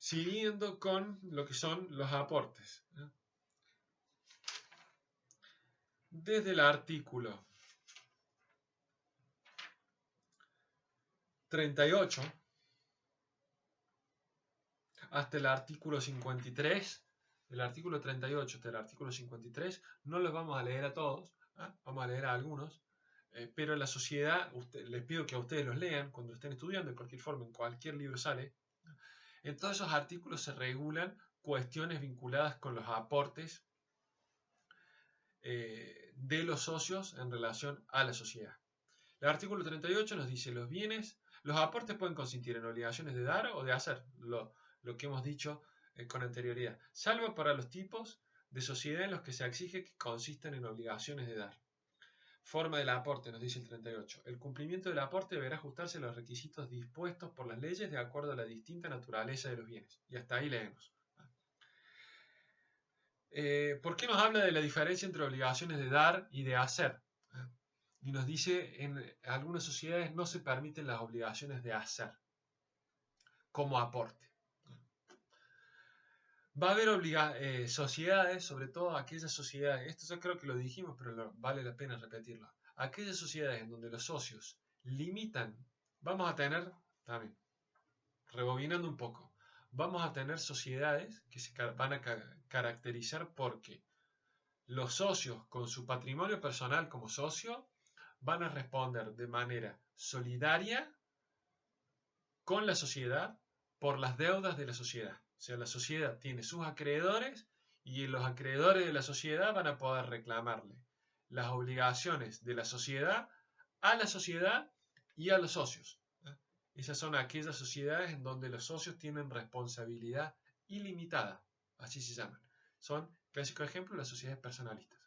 A: Siguiendo con lo que son los aportes. Desde el artículo 38 hasta el artículo 53, del artículo 38 hasta el artículo 53, no los vamos a leer a todos, vamos a leer a algunos, pero en la sociedad, les pido que a ustedes los lean cuando estén estudiando, de cualquier forma, en cualquier libro sale. En todos esos artículos se regulan cuestiones vinculadas con los aportes de los socios en relación a la sociedad. El artículo 38 nos dice los aportes pueden consistir en obligaciones de dar o de hacer, lo que hemos dicho con anterioridad, salvo para los tipos de sociedad en los que se exige que consistan en obligaciones de dar. Forma del aporte, nos dice el 38. El cumplimiento del aporte deberá ajustarse a los requisitos dispuestos por las leyes de acuerdo a la distinta naturaleza de los bienes. Y hasta ahí leemos. ¿Por qué nos habla de la diferencia entre obligaciones de dar y de hacer? Y nos dice, en algunas sociedades no se permiten las obligaciones de hacer como aporte. Va a haber sociedades, sobre todo aquellas sociedades, esto yo creo que lo dijimos, pero vale la pena repetirlo. Aquellas sociedades en donde los socios limitan, vamos a tener, también, rebobinando un poco, vamos a tener sociedades que se van a caracterizar porque los socios con su patrimonio personal como socio van a responder de manera solidaria con la sociedad por las deudas de la sociedad. O sea, la sociedad tiene sus acreedores y los acreedores de la sociedad van a poder reclamarle las obligaciones de la sociedad a la sociedad y a los socios. Esas son aquellas sociedades en donde los socios tienen responsabilidad ilimitada, así se llaman. Son, clásico ejemplo, las sociedades personalistas.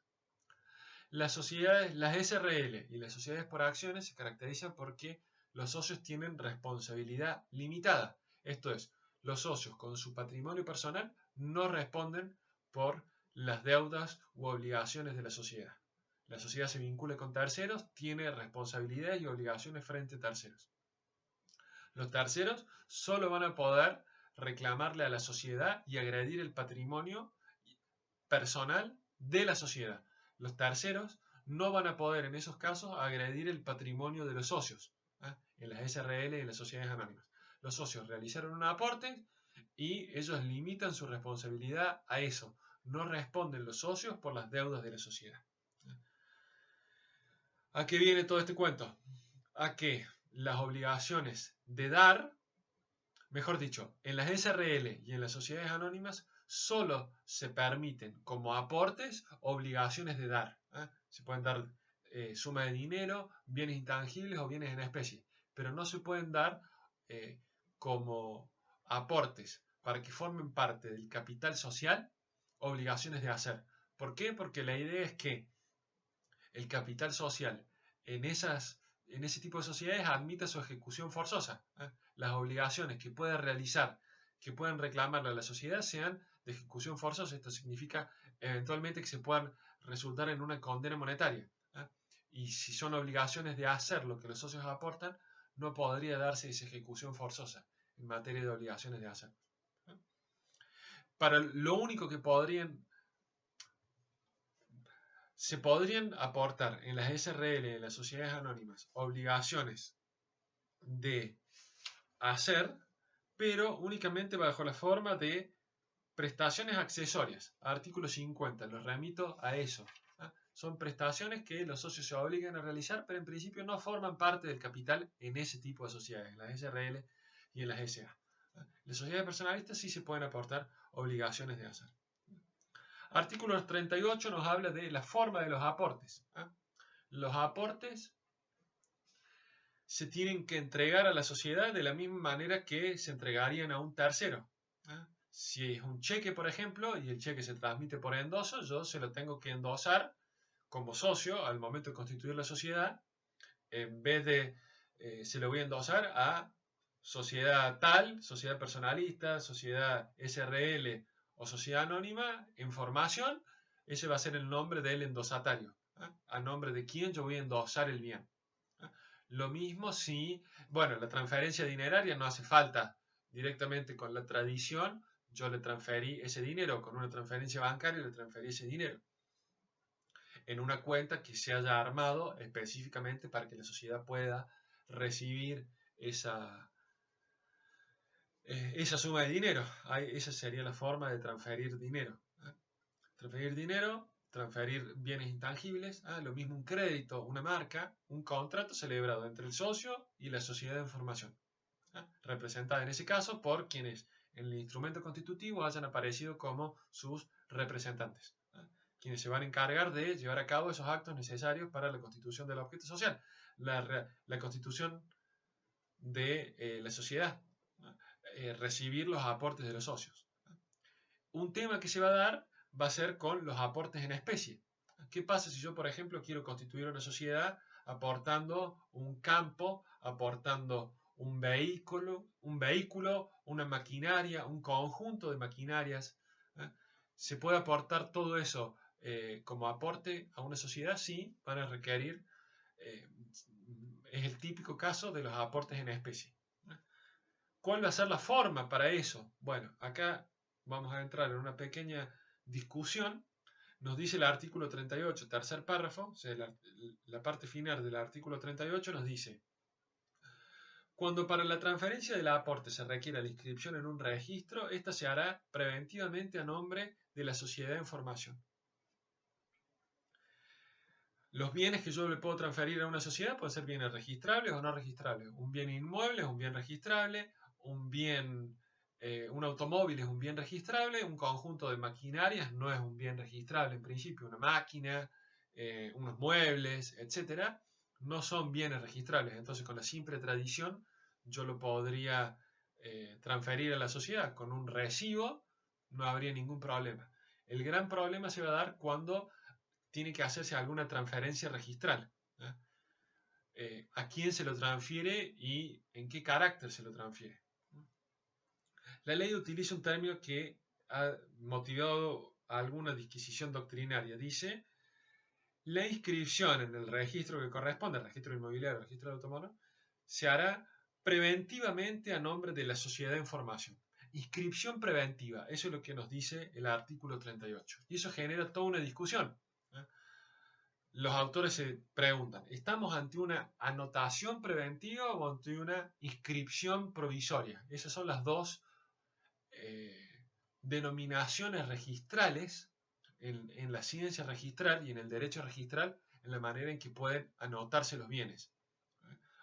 A: Las sociedades, las SRL y las sociedades por acciones se caracterizan porque los socios tienen responsabilidad limitada. Esto es, los socios con su patrimonio personal no responden por las deudas u obligaciones de la sociedad. La sociedad se vincula con terceros, tiene responsabilidades y obligaciones frente a terceros. Los terceros solo van a poder reclamarle a la sociedad y agredir el patrimonio personal de la sociedad. Los terceros no van a poder en esos casos agredir el patrimonio de los socios, en las SRL y en las sociedades anónimas. Los socios realizaron un aporte y ellos limitan su responsabilidad a eso. No responden los socios por las deudas de la sociedad. ¿A qué viene todo este cuento? A que las obligaciones de dar, mejor dicho, en las SRL y en las sociedades anónimas solo se permiten como aportes obligaciones de dar. Se pueden dar suma de dinero, bienes intangibles o bienes en especie, pero no se pueden dar como aportes para que formen parte del capital social obligaciones de hacer. ¿Por qué? Porque la idea es que el capital social en ese tipo de sociedades admita su ejecución forzosa. Las obligaciones que pueda realizar, que puedan reclamarle a la sociedad sean de ejecución forzosa. Esto significa eventualmente que se puedan resultar en una condena monetaria. Y si son obligaciones de hacer lo que los socios aportan, no podría darse esa ejecución forzosa en materia de obligaciones de hacer. Para lo único que se podrían aportar en las SRL, en las sociedades anónimas, obligaciones de hacer, pero únicamente bajo la forma de prestaciones accesorias. Artículo 50, los remito a eso. Son prestaciones que los socios se obligan a realizar, pero en principio no forman parte del capital en ese tipo de sociedades, en las SRL y en las SA. En las sociedades personalistas sí se pueden aportar obligaciones de hacer. Artículo 38 nos habla de la forma de los aportes. Los aportes se tienen que entregar a la sociedad de la misma manera que se entregarían a un tercero. Si es un cheque, por ejemplo, y el cheque se transmite por endoso, yo se lo tengo que endosar como socio al momento de constituir la sociedad, en vez de se lo voy a endosar a sociedad tal, sociedad personalista, sociedad SRL o sociedad anónima en formación, ese va a ser el nombre del endosatario, a nombre de quién yo voy a endosar el bien. Lo mismo si, bueno, la transferencia dineraria no hace falta, directamente con la tradición, yo le transferí ese dinero, con una transferencia bancaria le transferí ese dinero en una cuenta que se haya armado específicamente para que la sociedad pueda recibir esa suma de dinero. Esa sería la forma de transferir dinero. Transferir dinero, transferir bienes intangibles, lo mismo un crédito, una marca, un contrato celebrado entre el socio y la sociedad de información, representada en ese caso por quienes en el instrumento constitutivo hayan aparecido como sus representantes, quienes se van a encargar de llevar a cabo esos actos necesarios para la constitución del objeto social, la constitución de la sociedad, recibir los aportes de los socios. Un tema que se va a dar va a ser con los aportes en especie. ¿Qué pasa si yo, por ejemplo, quiero constituir una sociedad aportando un campo, aportando un vehículo, una maquinaria, un conjunto de maquinarias? ¿Se puede aportar todo eso como aporte a una sociedad? Sí, van a requerir, es el típico caso de los aportes en especie. ¿Cuál va a ser la forma para eso? Bueno, acá vamos a entrar en una pequeña discusión. Nos dice el artículo 38, tercer párrafo, o sea, la parte final del artículo 38 nos dice: cuando para la transferencia del aporte se requiera la inscripción en un registro, esta se hará preventivamente a nombre de la sociedad en formación. Los bienes que yo le puedo transferir a una sociedad pueden ser bienes registrables o no registrables. Un bien inmueble es un bien registrable, un automóvil es un bien registrable, un conjunto de maquinarias no es un bien registrable en principio, una máquina, unos muebles, etcétera, no son bienes registrables. Entonces, con la simple tradición, yo lo podría transferir a la sociedad con un recibo, no habría ningún problema. El gran problema se va a dar cuando tiene que hacerse alguna transferencia registral. ¿A quién se lo transfiere y en qué carácter se lo transfiere? La ley utiliza un término que ha motivado alguna disquisición doctrinaria. Dice: la inscripción en el registro que corresponde, el registro inmobiliario, el registro de automóvil, se hará preventivamente a nombre de la sociedad de información. Inscripción preventiva, eso es lo que nos dice el artículo 38. Y eso genera toda una discusión. Los autores se preguntan: ¿estamos ante una anotación preventiva o ante una inscripción provisoria? Esas son las dos denominaciones registrales en la ciencia registral y en el derecho registral, en la manera en que pueden anotarse los bienes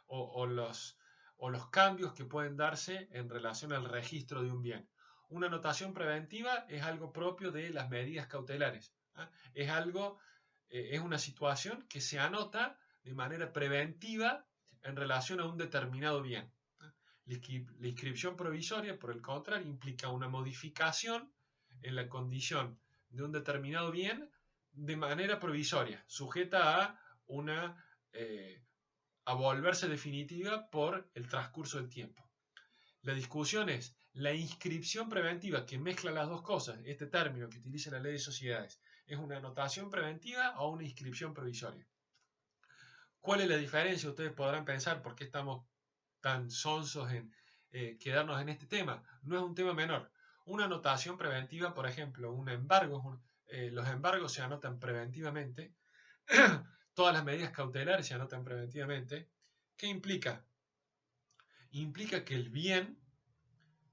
A: o los cambios que pueden darse en relación al registro de un bien. Una anotación preventiva es algo propio de las medidas cautelares. Es una situación que se anota de manera preventiva en relación a un determinado bien. La inscripción provisoria, por el contrario, implica una modificación en la condición de un determinado bien de manera provisoria, sujeta a volverse definitiva por el transcurso del tiempo. La discusión es la inscripción preventiva, que mezcla las dos cosas. Este término que utiliza la ley de sociedades, ¿es una anotación preventiva o una inscripción provisoria? ¿Cuál es la diferencia? Ustedes podrán pensar: ¿por qué estamos tan sonsos en quedarnos en este tema? No es un tema menor. Una anotación preventiva, por ejemplo, un embargo, los embargos se anotan preventivamente, todas las medidas cautelares se anotan preventivamente. ¿Qué implica? Implica que el bien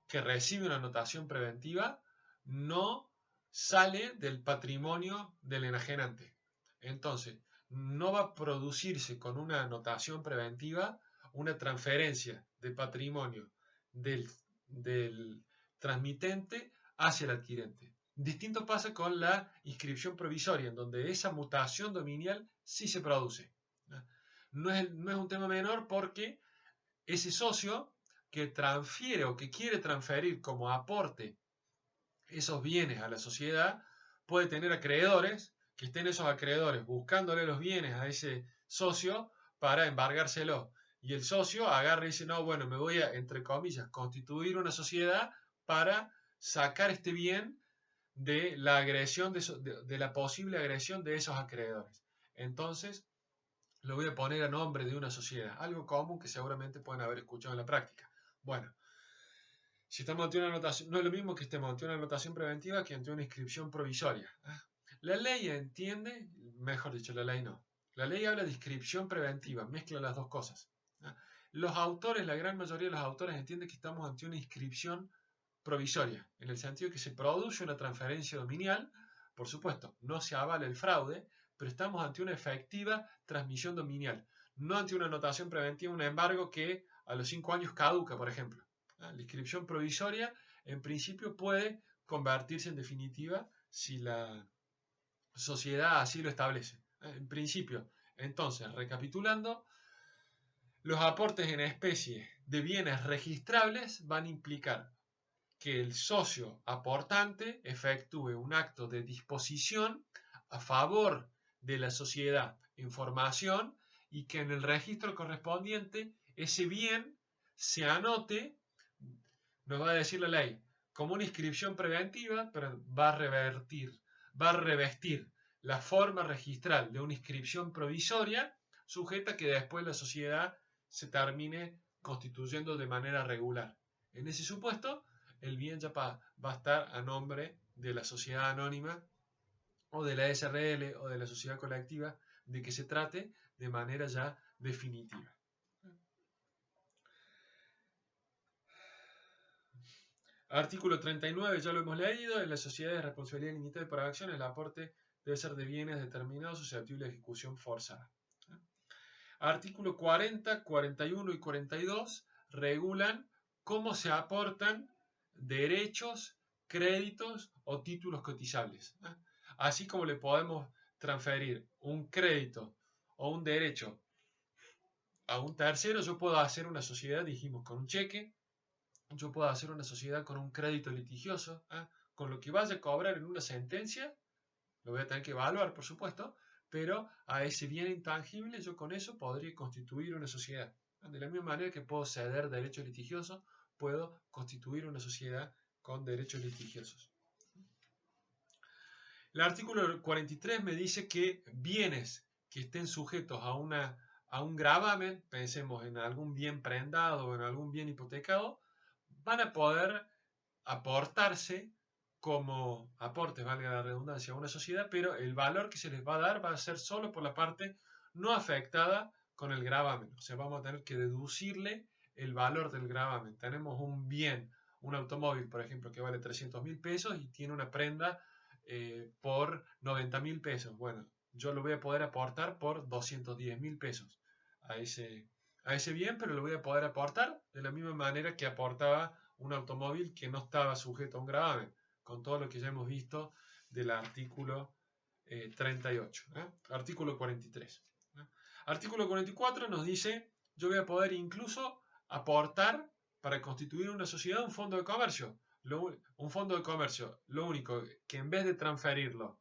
A: que recibe una anotación preventiva no sale del patrimonio del enajenante. Entonces, no va a producirse con una anotación preventiva una transferencia de patrimonio del transmitente hacia el adquirente. Distinto pasa con la inscripción provisoria, en donde esa mutación dominial sí se produce. No es un tema menor, porque ese socio que transfiere o que quiere transferir como aporte esos bienes a la sociedad puede tener acreedores, que estén esos acreedores buscándole los bienes a ese socio para embargárselo. Y el socio agarra y dice: no, bueno, me voy a, entre comillas, constituir una sociedad para sacar este bien de la agresión, de la posible agresión de esos acreedores. Entonces, lo voy a poner a nombre de una sociedad. Algo común que seguramente pueden haber escuchado en la práctica. Bueno, Si estamos ante una anotación, no es lo mismo que estemos ante una anotación preventiva que ante una inscripción provisoria. La ley entiende, mejor dicho, la ley no. La ley habla de inscripción preventiva, mezcla las dos cosas. Los autores, la gran mayoría de los autores entienden que estamos ante una inscripción provisoria, en el sentido que se produce una transferencia dominial, por supuesto, no se avala el fraude, pero estamos ante una efectiva transmisión dominial, no ante una anotación preventiva, un embargo que a los 5 años caduca, por ejemplo. La inscripción provisoria, en principio, puede convertirse en definitiva si la sociedad así lo establece. En principio, entonces, recapitulando, los aportes en especie de bienes registrables van a implicar que el socio aportante efectúe un acto de disposición a favor de la sociedad en formación y que en el registro correspondiente ese bien se anote, nos va a decir la ley, como una inscripción preventiva, pero va a revestir la forma registral de una inscripción provisoria, sujeta que después la sociedad se termine constituyendo de manera regular. En ese supuesto, el bien ya va a estar a nombre de la sociedad anónima o de la SRL o de la sociedad colectiva de que se trate de manera ya definitiva. Artículo 39, ya lo hemos leído, en las sociedades de responsabilidad limitada y por acción el aporte debe ser de bienes determinados susceptibles de ejecución forzada. Artículo 40, 41 y 42 regulan cómo se aportan derechos, créditos o títulos cotizables. Así como le podemos transferir un crédito o un derecho a un tercero, yo puedo hacer una sociedad, dijimos, con un cheque, yo puedo hacer una sociedad con un crédito litigioso, con lo que vaya a cobrar en una sentencia, lo voy a tener que evaluar, por supuesto, pero a ese bien intangible yo con eso podría constituir una sociedad. De la misma manera que puedo ceder derechos litigiosos, puedo constituir una sociedad con derechos litigiosos. El artículo 43 me dice que bienes que estén sujetos a un gravamen, pensemos en algún bien prendado o en algún bien hipotecado, van a poder aportarse como aportes, valga la redundancia, a una sociedad, pero el valor que se les va a dar va a ser solo por la parte no afectada con el gravamen. O sea, vamos a tener que deducirle el valor del gravamen. Tenemos un bien, un automóvil, por ejemplo, que vale 300.000 pesos y tiene una prenda por 90.000 pesos. Bueno, yo lo voy a poder aportar por 210.000 pesos a ese bien, pero lo voy a poder aportar de la misma manera que aportaba un automóvil que no estaba sujeto a un gravamen, con todo lo que ya hemos visto del artículo 38. Artículo 43. Artículo 44 nos dice, yo voy a poder incluso aportar para constituir una sociedad un fondo de comercio. Un fondo de comercio, lo único que en vez de transferirlo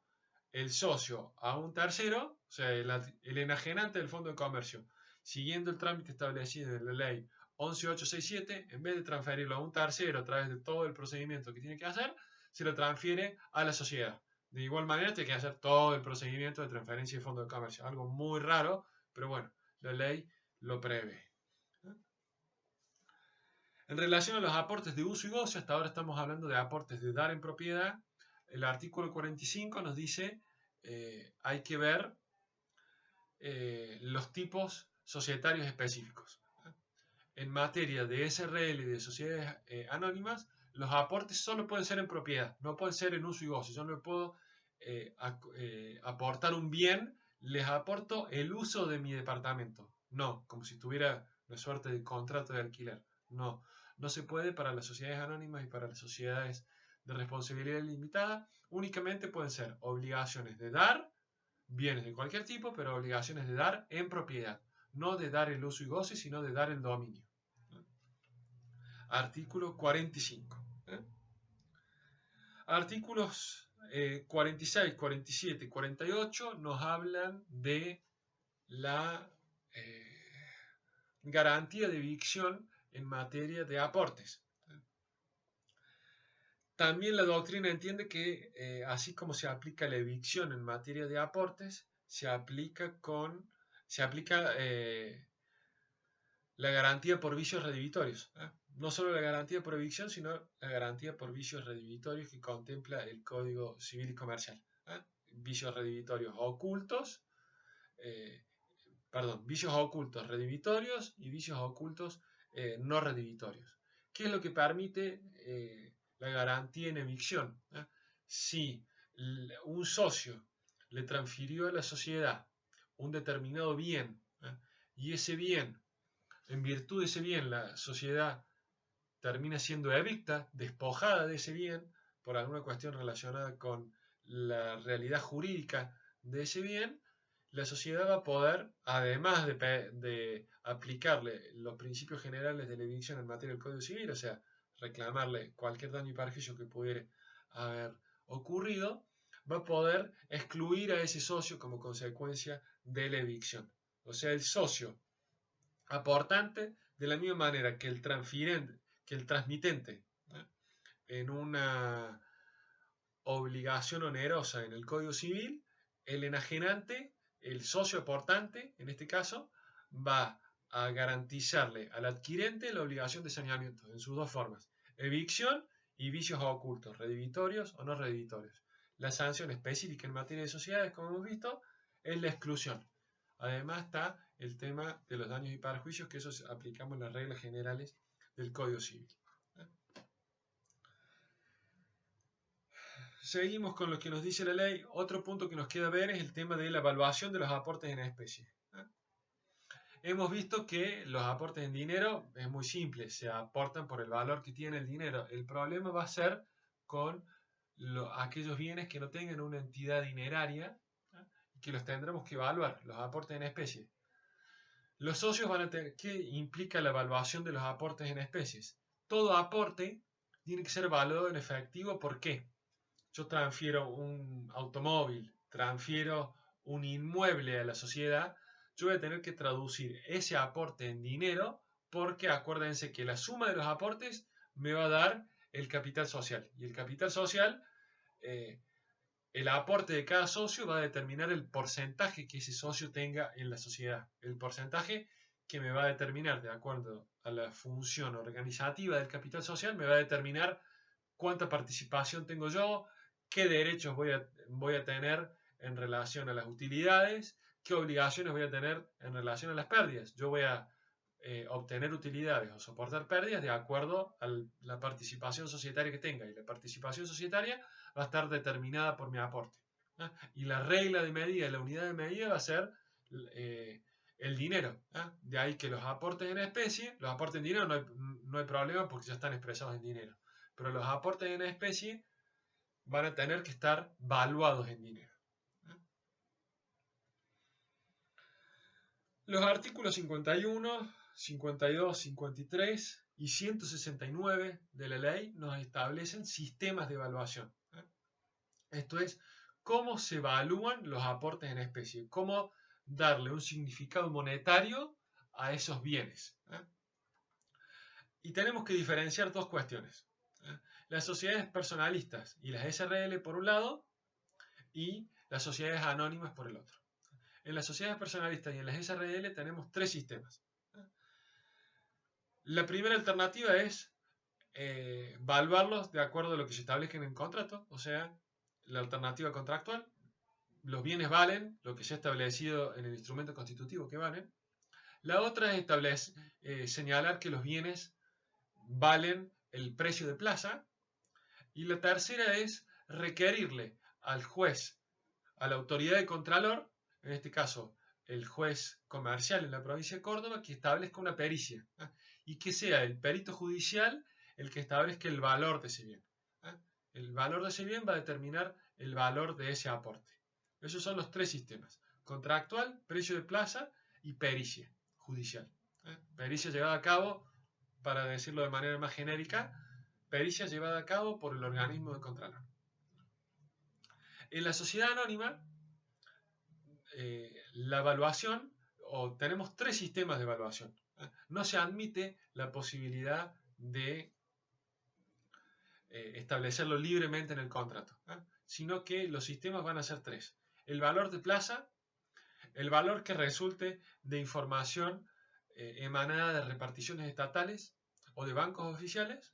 A: el socio a un tercero, o sea, el enajenante del fondo de comercio, siguiendo el trámite establecido en la ley 11867, en vez de transferirlo a un tercero a través de todo el procedimiento que tiene que hacer, se lo transfiere a la sociedad. De igual manera, tiene que hacer todo el procedimiento de transferencia de fondo de comercio. Algo muy raro, pero bueno, la ley lo prevé. En relación a los aportes de uso y goce, hasta ahora estamos hablando de aportes de dar en propiedad. El artículo 45 nos dice hay que ver los tipos societarios específicos. En materia de SRL y de sociedades anónimas, los aportes solo pueden ser en propiedad, no pueden ser en uso y goce. Yo no le puedo aportar un bien, les aporto el uso de mi departamento. No, como si tuviera una suerte de contrato de alquiler. No, no se puede para las sociedades anónimas y para las sociedades de responsabilidad limitada. Únicamente pueden ser obligaciones de dar, bienes de cualquier tipo, pero obligaciones de dar en propiedad. No de dar el uso y goce, sino de dar el dominio. Artículo 45. Artículos 46, 47 y 48 nos hablan de la garantía de evicción en materia de aportes. También la doctrina entiende que así como se aplica la evicción en materia de aportes, se aplica la garantía por vicios redivitorios. no solo la garantía por evicción, sino la garantía por vicios redivitorios que contempla el Código Civil y Comercial. Vicios redivitorios ocultos, vicios ocultos redivitorios y vicios ocultos no redivitorios. ¿Qué es lo que permite la garantía en evicción? Si un socio le transfirió a la sociedad un determinado bien y ese bien, en virtud de ese bien, la sociedad termina siendo evicta, despojada de ese bien por alguna cuestión relacionada con la realidad jurídica de ese bien, la sociedad va a poder, además de aplicarle los principios generales de la evicción en materia del Código Civil, o sea, reclamarle cualquier daño y perjuicio que pudiera haber ocurrido, va a poder excluir a ese socio como consecuencia de la evicción. O sea, el socio aportante, de la misma manera que el transmitente, en una obligación onerosa en el Código Civil, el enajenante, el socio aportante, en este caso, va a garantizarle al adquirente la obligación de saneamiento en sus dos formas: evicción y vicios ocultos, redivitorios o no redivitorios. La sanción específica en materia de sociedades, como hemos visto, es la exclusión. Además está el tema de los daños y perjuicios, que eso aplicamos las reglas generales del Código Civil. Seguimos con lo que nos dice la ley. Otro punto que nos queda ver es el tema de la evaluación de los aportes en especie. Hemos visto que los aportes en dinero es muy simple, se aportan por el valor que tiene el dinero. El problema va a ser con aquellos bienes que no tengan una entidad dineraria, que los tendremos que evaluar, los aportes en especie. Los socios van a tener, ¿qué implica la evaluación de los aportes en especies? Todo aporte tiene que ser evaluado en efectivo. ¿Por qué? Yo transfiero un automóvil, transfiero un inmueble a la sociedad, yo voy a tener que traducir ese aporte en dinero, porque acuérdense que la suma de los aportes me va a dar el capital social. Y el capital social, el aporte de cada socio va a determinar el porcentaje que ese socio tenga en la sociedad. El porcentaje que me va a determinar, de acuerdo a la función organizativa del capital social, me va a determinar cuánta participación tengo yo, qué derechos voy a tener en relación a las utilidades, qué obligaciones voy a tener en relación a las pérdidas. Yo voy a obtener utilidades o soportar pérdidas de acuerdo a la participación societaria que tenga, y la participación societaria va a estar determinada por mi aporte. Y la regla de medida, la unidad de medida va a ser el dinero. De ahí que los aportes en especie, los aportes en dinero no hay problema porque ya están expresados en dinero, pero los aportes en especie van a tener que estar valuados en dinero. Los artículos 51, 52, 53 y 169 de la ley nos establecen sistemas de evaluación. Esto es, cómo se evalúan los aportes en especie, cómo darle un significado monetario a esos bienes. Y tenemos que diferenciar dos cuestiones: las sociedades personalistas y las SRL por un lado, y las sociedades anónimas por el otro. En las sociedades personalistas y en las SRL tenemos tres sistemas. La primera alternativa es evaluarlos de acuerdo a lo que se establezca en el contrato, o sea, la alternativa contractual. Los bienes valen lo que se ha establecido en el instrumento constitutivo que valen. La otra es señalar que los bienes valen el precio de plaza. Y la tercera es requerirle al juez, a la autoridad de contralor, en este caso el juez comercial en la provincia de Córdoba, que establezca una pericia, y que sea el perito judicial el que establezca el valor de ese bien. El valor de ese bien va a determinar el valor de ese aporte. Esos son los tres sistemas: contractual, precio de plaza y pericia judicial. Pericia llevada a cabo, para decirlo de manera más genérica, pericia llevada a cabo por el organismo de contralor. En la sociedad anónima, la evaluación, o tenemos tres sistemas de evaluación. No se admite la posibilidad de establecerlo libremente en el contrato, sino que los sistemas van a ser tres: el valor de plaza, el valor que resulte de información emanada de reparticiones estatales o de bancos oficiales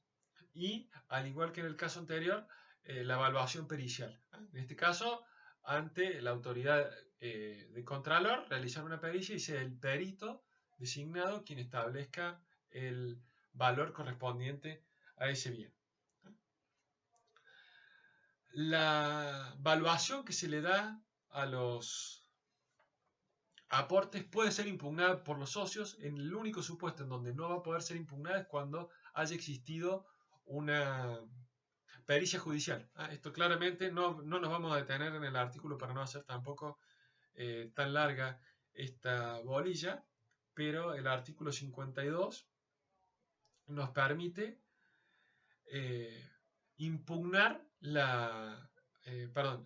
A: y, al igual que en el caso anterior, la evaluación pericial. En este caso, ante la autoridad de Contralor, realizar una pericia y sea el perito designado quien establezca el valor correspondiente a ese bien. La evaluación que se le da a los aportes puede ser impugnada por los socios. En el único supuesto en donde no va a poder ser impugnada es cuando haya existido una pericia judicial. Esto claramente no nos vamos a detener en el artículo para no hacer tampoco tan larga esta bolilla, pero el artículo 52 nos permite impugnar el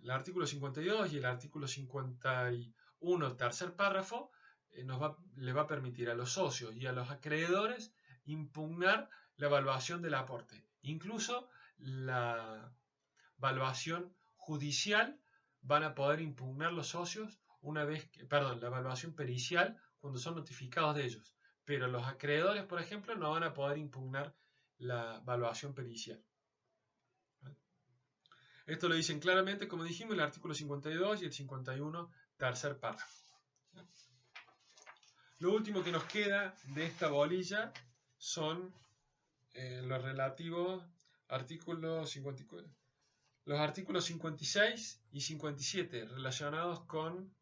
A: artículo 52 y el artículo 51, tercer párrafo, le va a permitir a los socios y a los acreedores impugnar la evaluación del aporte. Incluso la evaluación judicial van a poder impugnar los socios la evaluación pericial cuando son notificados de ellos. Pero los acreedores, por ejemplo, no van a poder impugnar la evaluación pericial. Esto lo dicen claramente, como dijimos, el artículo 52 y el 51, tercer párrafo. Lo último que nos queda de esta bolilla son los relativos artículos 54. Los artículos 56 y 57 relacionados con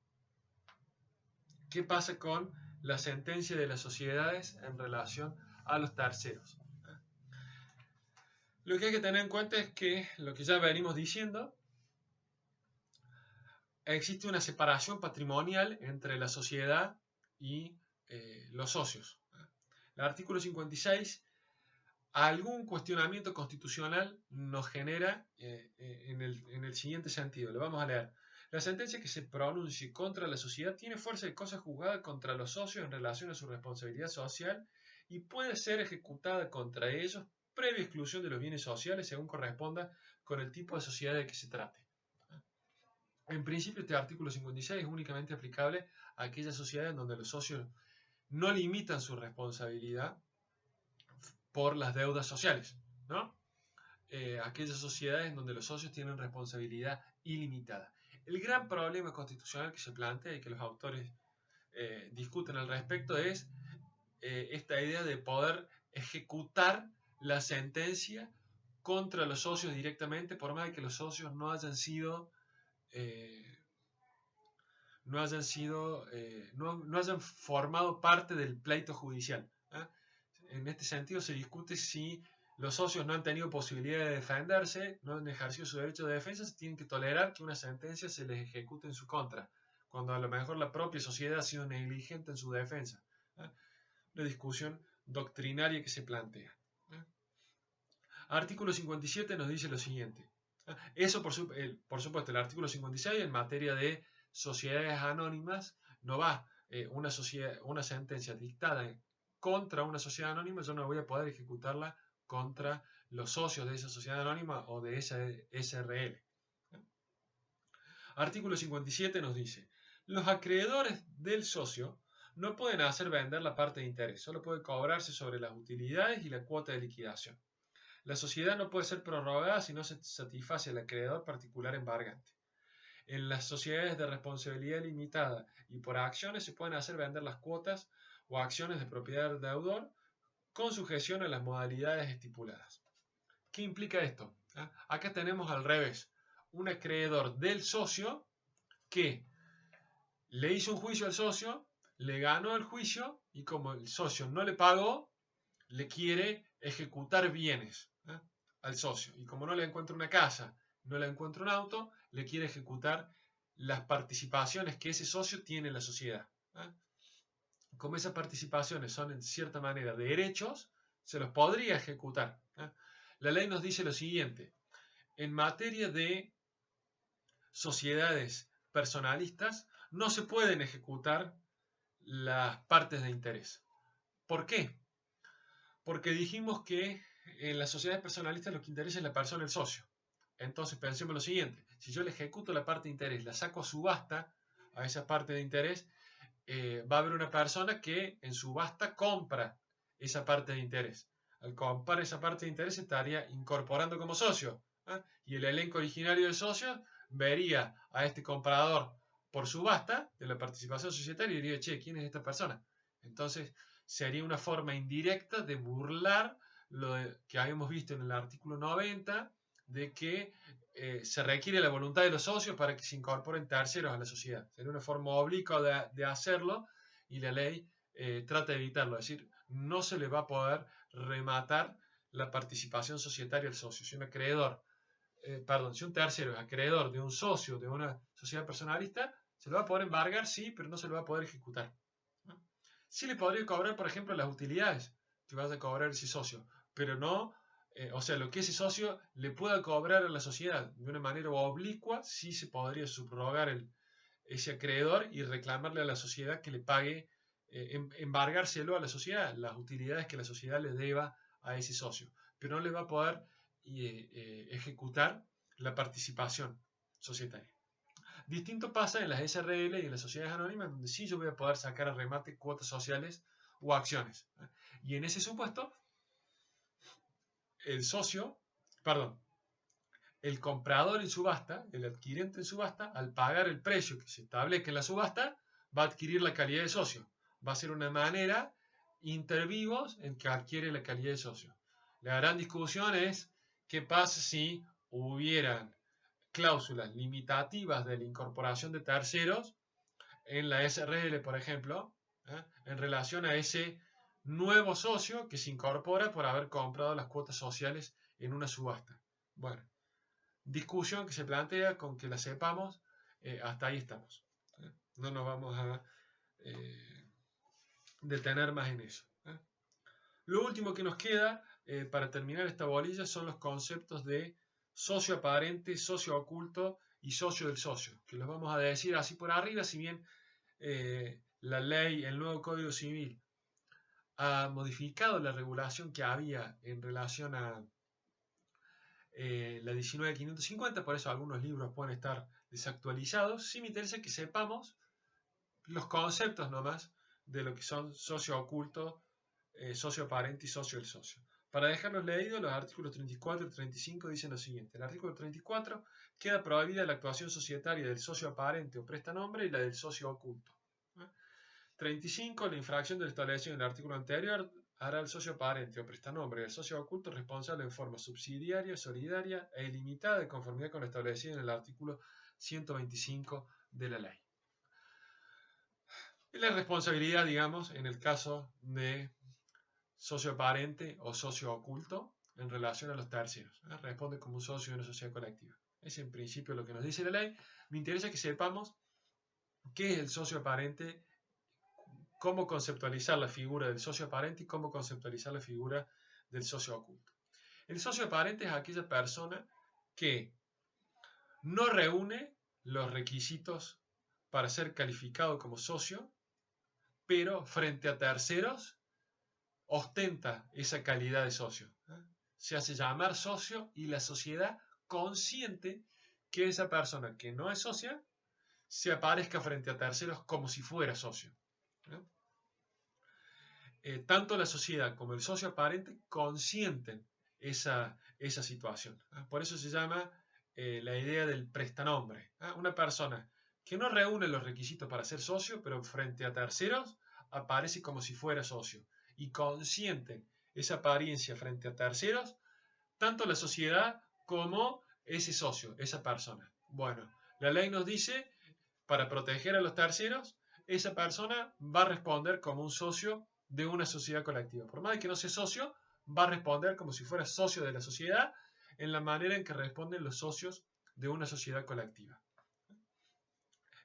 A: qué pasa con la sentencia de las sociedades en relación a los terceros. Lo que hay que tener en cuenta es que, lo que ya venimos diciendo, existe una separación patrimonial entre la sociedad y los socios. El artículo 56, algún cuestionamiento constitucional nos genera en el siguiente sentido. Lo vamos a leer. La sentencia que se pronuncie contra la sociedad tiene fuerza de cosa juzgada contra los socios en relación a su responsabilidad social y puede ser ejecutada contra ellos previa exclusión de los bienes sociales según corresponda con el tipo de sociedad de que se trate. En principio, este artículo 56 es únicamente aplicable a aquellas sociedades donde los socios no limitan su responsabilidad por las deudas sociales, ¿no? Aquellas sociedades donde los socios tienen responsabilidad ilimitada. El gran problema constitucional que se plantea y que los autores discuten al respecto es esta idea de poder ejecutar la sentencia contra los socios directamente, por más de que los socios no hayan formado parte del pleito judicial. En este sentido se discute si los socios no han tenido posibilidad de defenderse, no han ejercido su derecho de defensa, se tienen que tolerar que una sentencia se les ejecute en su contra, cuando a lo mejor la propia sociedad ha sido negligente en su defensa. Una discusión doctrinaria que se plantea. Artículo 57 nos dice lo siguiente. Eso, por supuesto, el artículo 56 en materia de sociedades anónimas no va. Una sentencia dictada contra una sociedad anónima, yo no voy a poder ejecutarla contra los socios de esa sociedad anónima o de esa SRL. Artículo 57 nos dice, los acreedores del socio no pueden hacer vender la parte de interés, solo puede cobrarse sobre las utilidades y la cuota de liquidación. La sociedad no puede ser prorrogada si no se satisface al acreedor particular embargante. En las sociedades de responsabilidad limitada y por acciones se pueden hacer vender las cuotas o acciones de propiedad del deudor con sujeción a las modalidades estipuladas. ¿Qué implica esto? Acá tenemos al revés, un acreedor del socio que le hizo un juicio al socio, le ganó el juicio y como el socio no le pagó, le quiere ejecutar bienes al socio. Y como no le encuentra una casa, no le encuentra un auto, le quiere ejecutar las participaciones que ese socio tiene en la sociedad. Como esas participaciones son en cierta manera de derechos, se los podría ejecutar. La ley nos dice lo siguiente. En materia de sociedades personalistas, no se pueden ejecutar las partes de interés. ¿Por qué? Porque dijimos que en las sociedades personalistas lo que interesa es la persona, el socio. Entonces pensemos lo siguiente, si yo le ejecuto la parte de interés, la saco a subasta, a esa parte de interés, va a haber una persona que en subasta compra esa parte de interés. al comprar esa parte de interés, estaría incorporando como socio. Y el elenco originario de socios vería a este comprador por subasta de la participación societaria y diría, che, ¿quién es esta persona? Entonces, sería una forma indirecta de burlar lo que habíamos visto en el artículo 90, de que se requiere la voluntad de los socios para que se incorporen terceros a la sociedad. Sería una forma oblicua de hacerlo y la ley trata de evitarlo. Es decir, no se le va a poder rematar la participación societaria al socio. Si un acreedor, si un tercero es acreedor de un socio de una sociedad personalista, se lo va a poder embargar, sí, pero no se lo va a poder ejecutar. Sí le podría cobrar, por ejemplo, las utilidades que vaya a cobrar ese socio, pero no, o sea, lo que ese socio le pueda cobrar a la sociedad de una manera oblicua, sí se podría subrogar ese acreedor y reclamarle a la sociedad que le pague, embargárselo a la sociedad, las utilidades que la sociedad le deba a ese socio, pero no le va a poder ejecutar la participación societaria. Distinto pasa en las SRL y en las sociedades anónimas, donde sí yo voy a poder sacar a remate cuotas sociales o acciones. Y en ese supuesto, el comprador en subasta, el adquirente en subasta, al pagar el precio que se establezca en la subasta, va a adquirir la calidad de socio. Va a ser una manera inter vivos en que adquiere la calidad de socio. La gran discusión es qué pasa si hubieran cláusulas limitativas de la incorporación de terceros en la SRL, por ejemplo, en relación a ese nuevo socio que se incorpora por haber comprado las cuotas sociales en una subasta. Bueno, discusión que se plantea, con que la sepamos, hasta ahí estamos. No nos vamos a detener más en eso. Lo último que nos queda para terminar esta bolilla son los conceptos de socio aparente, socio oculto y socio del socio, que los vamos a decir así por arriba, si bien la ley, el nuevo Código Civil, ha modificado la regulación que había en relación a la 19.550, por eso algunos libros pueden estar desactualizados. Sí me interesa que sepamos los conceptos nomás de lo que son socio oculto, socio aparente y socio del socio. Para dejarlos leídos, los artículos 34 y 35 dicen lo siguiente. El artículo 34 queda prohibida la actuación societaria del socio aparente o prestanombre y la del socio oculto. 35. La infracción de lo establecido en el artículo anterior hará al socio aparente o prestanombre y al socio oculto responsable en forma subsidiaria, solidaria e ilimitada de conformidad con lo establecido en el artículo 125 de la ley. Y la responsabilidad, digamos, en el caso de socio aparente o socio oculto en relación a los terceros. Responde como un socio de una sociedad colectiva. Es en principio lo que nos dice la ley. Me interesa que sepamos qué es el socio aparente, cómo conceptualizar la figura del socio aparente y cómo conceptualizar la figura del socio oculto. El socio aparente es aquella persona que no reúne los requisitos para ser calificado como socio, pero frente a terceros ostenta esa calidad de socio. Se hace llamar socio y la sociedad consiente que esa persona que no es socia se aparezca frente a terceros como si fuera socio. Tanto la sociedad como el socio aparente consienten esa situación. Por eso se llama la idea del prestanombre. Una persona que no reúne los requisitos para ser socio, pero frente a terceros aparece como si fuera socio. Y consienten esa apariencia frente a terceros, tanto la sociedad como ese socio, esa persona. Bueno, la ley nos dice, para proteger a los terceros, esa persona va a responder como un socio de una sociedad colectiva. Por más de que no sea socio, va a responder como si fuera socio de la sociedad en la manera en que responden los socios de una sociedad colectiva.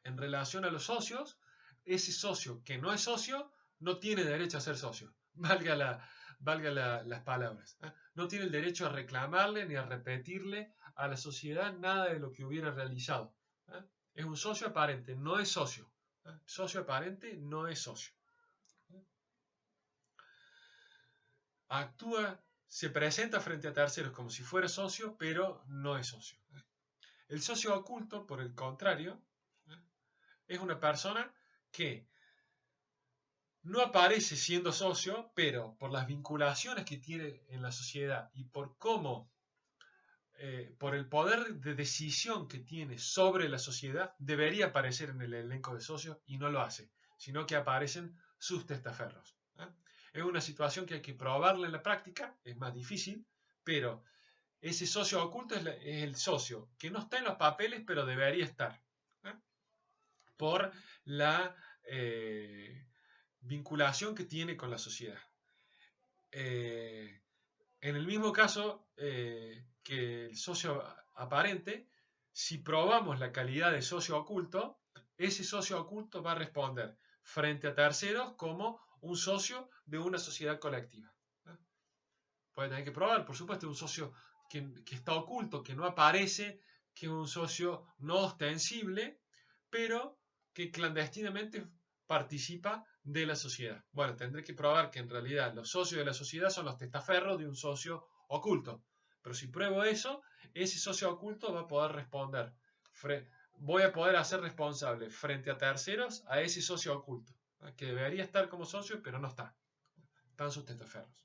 A: En relación a los socios, ese socio que no es socio no tiene derecho a ser socio, valga las palabras. No tiene el derecho a reclamarle ni a repetirle a la sociedad nada de lo que hubiera realizado. Es un socio aparente, no es socio. Socio aparente no es socio. Se presenta frente a terceros como si fuera socio, pero no es socio. El socio oculto, por el contrario, es una persona que no aparece siendo socio, pero por las vinculaciones que tiene en la sociedad y por cómo, por el poder de decisión que tiene sobre la sociedad, debería aparecer en el elenco de socios y no lo hace, sino que aparecen sus testaferros. Es una situación que hay que probarla en la práctica, es más difícil, pero ese socio oculto es el socio que no está en los papeles, pero debería estar, por la vinculación que tiene con la sociedad. En el mismo caso que el socio aparente, si probamos la calidad de socio oculto, ese socio oculto va a responder frente a terceros como un socio de una sociedad colectiva. Puede tener que probar, por supuesto, un socio que está oculto, que no aparece, que es un socio no ostensible, pero que clandestinamente participa de la sociedad. Bueno, tendré que probar que en realidad los socios de la sociedad son los testaferros de un socio oculto. Pero si pruebo eso, ese socio oculto va a poder responder. Voy a poder hacer responsable frente a terceros a ese socio oculto, que debería estar como socio, pero no está. Están sus testaferros.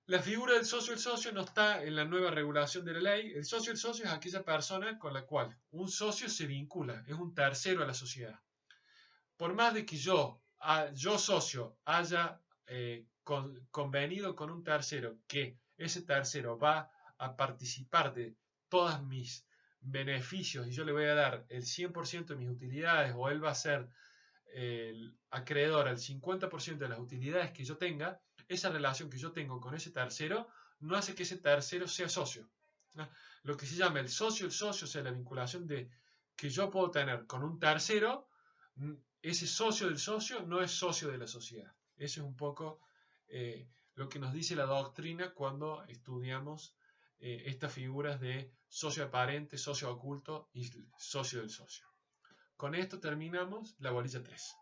A: La figura del socio no está en la nueva regulación de la ley. El socio es aquella persona con la cual un socio se vincula, es un tercero a la sociedad. Por más de que yo socio, haya convenido con un tercero que ese tercero va a participar de todos mis beneficios y yo le voy a dar el 100% de mis utilidades o él va a ser el acreedor al 50% de las utilidades que yo tenga, esa relación que yo tengo con ese tercero no hace que ese tercero sea socio. Lo que se llama el socio, o sea, la vinculación que yo puedo tener con un tercero, ese socio del socio no es socio de la sociedad. Eso es un poco lo que nos dice la doctrina cuando estudiamos estas figuras de socio aparente, socio oculto y socio del socio. Con esto terminamos la bolilla 3.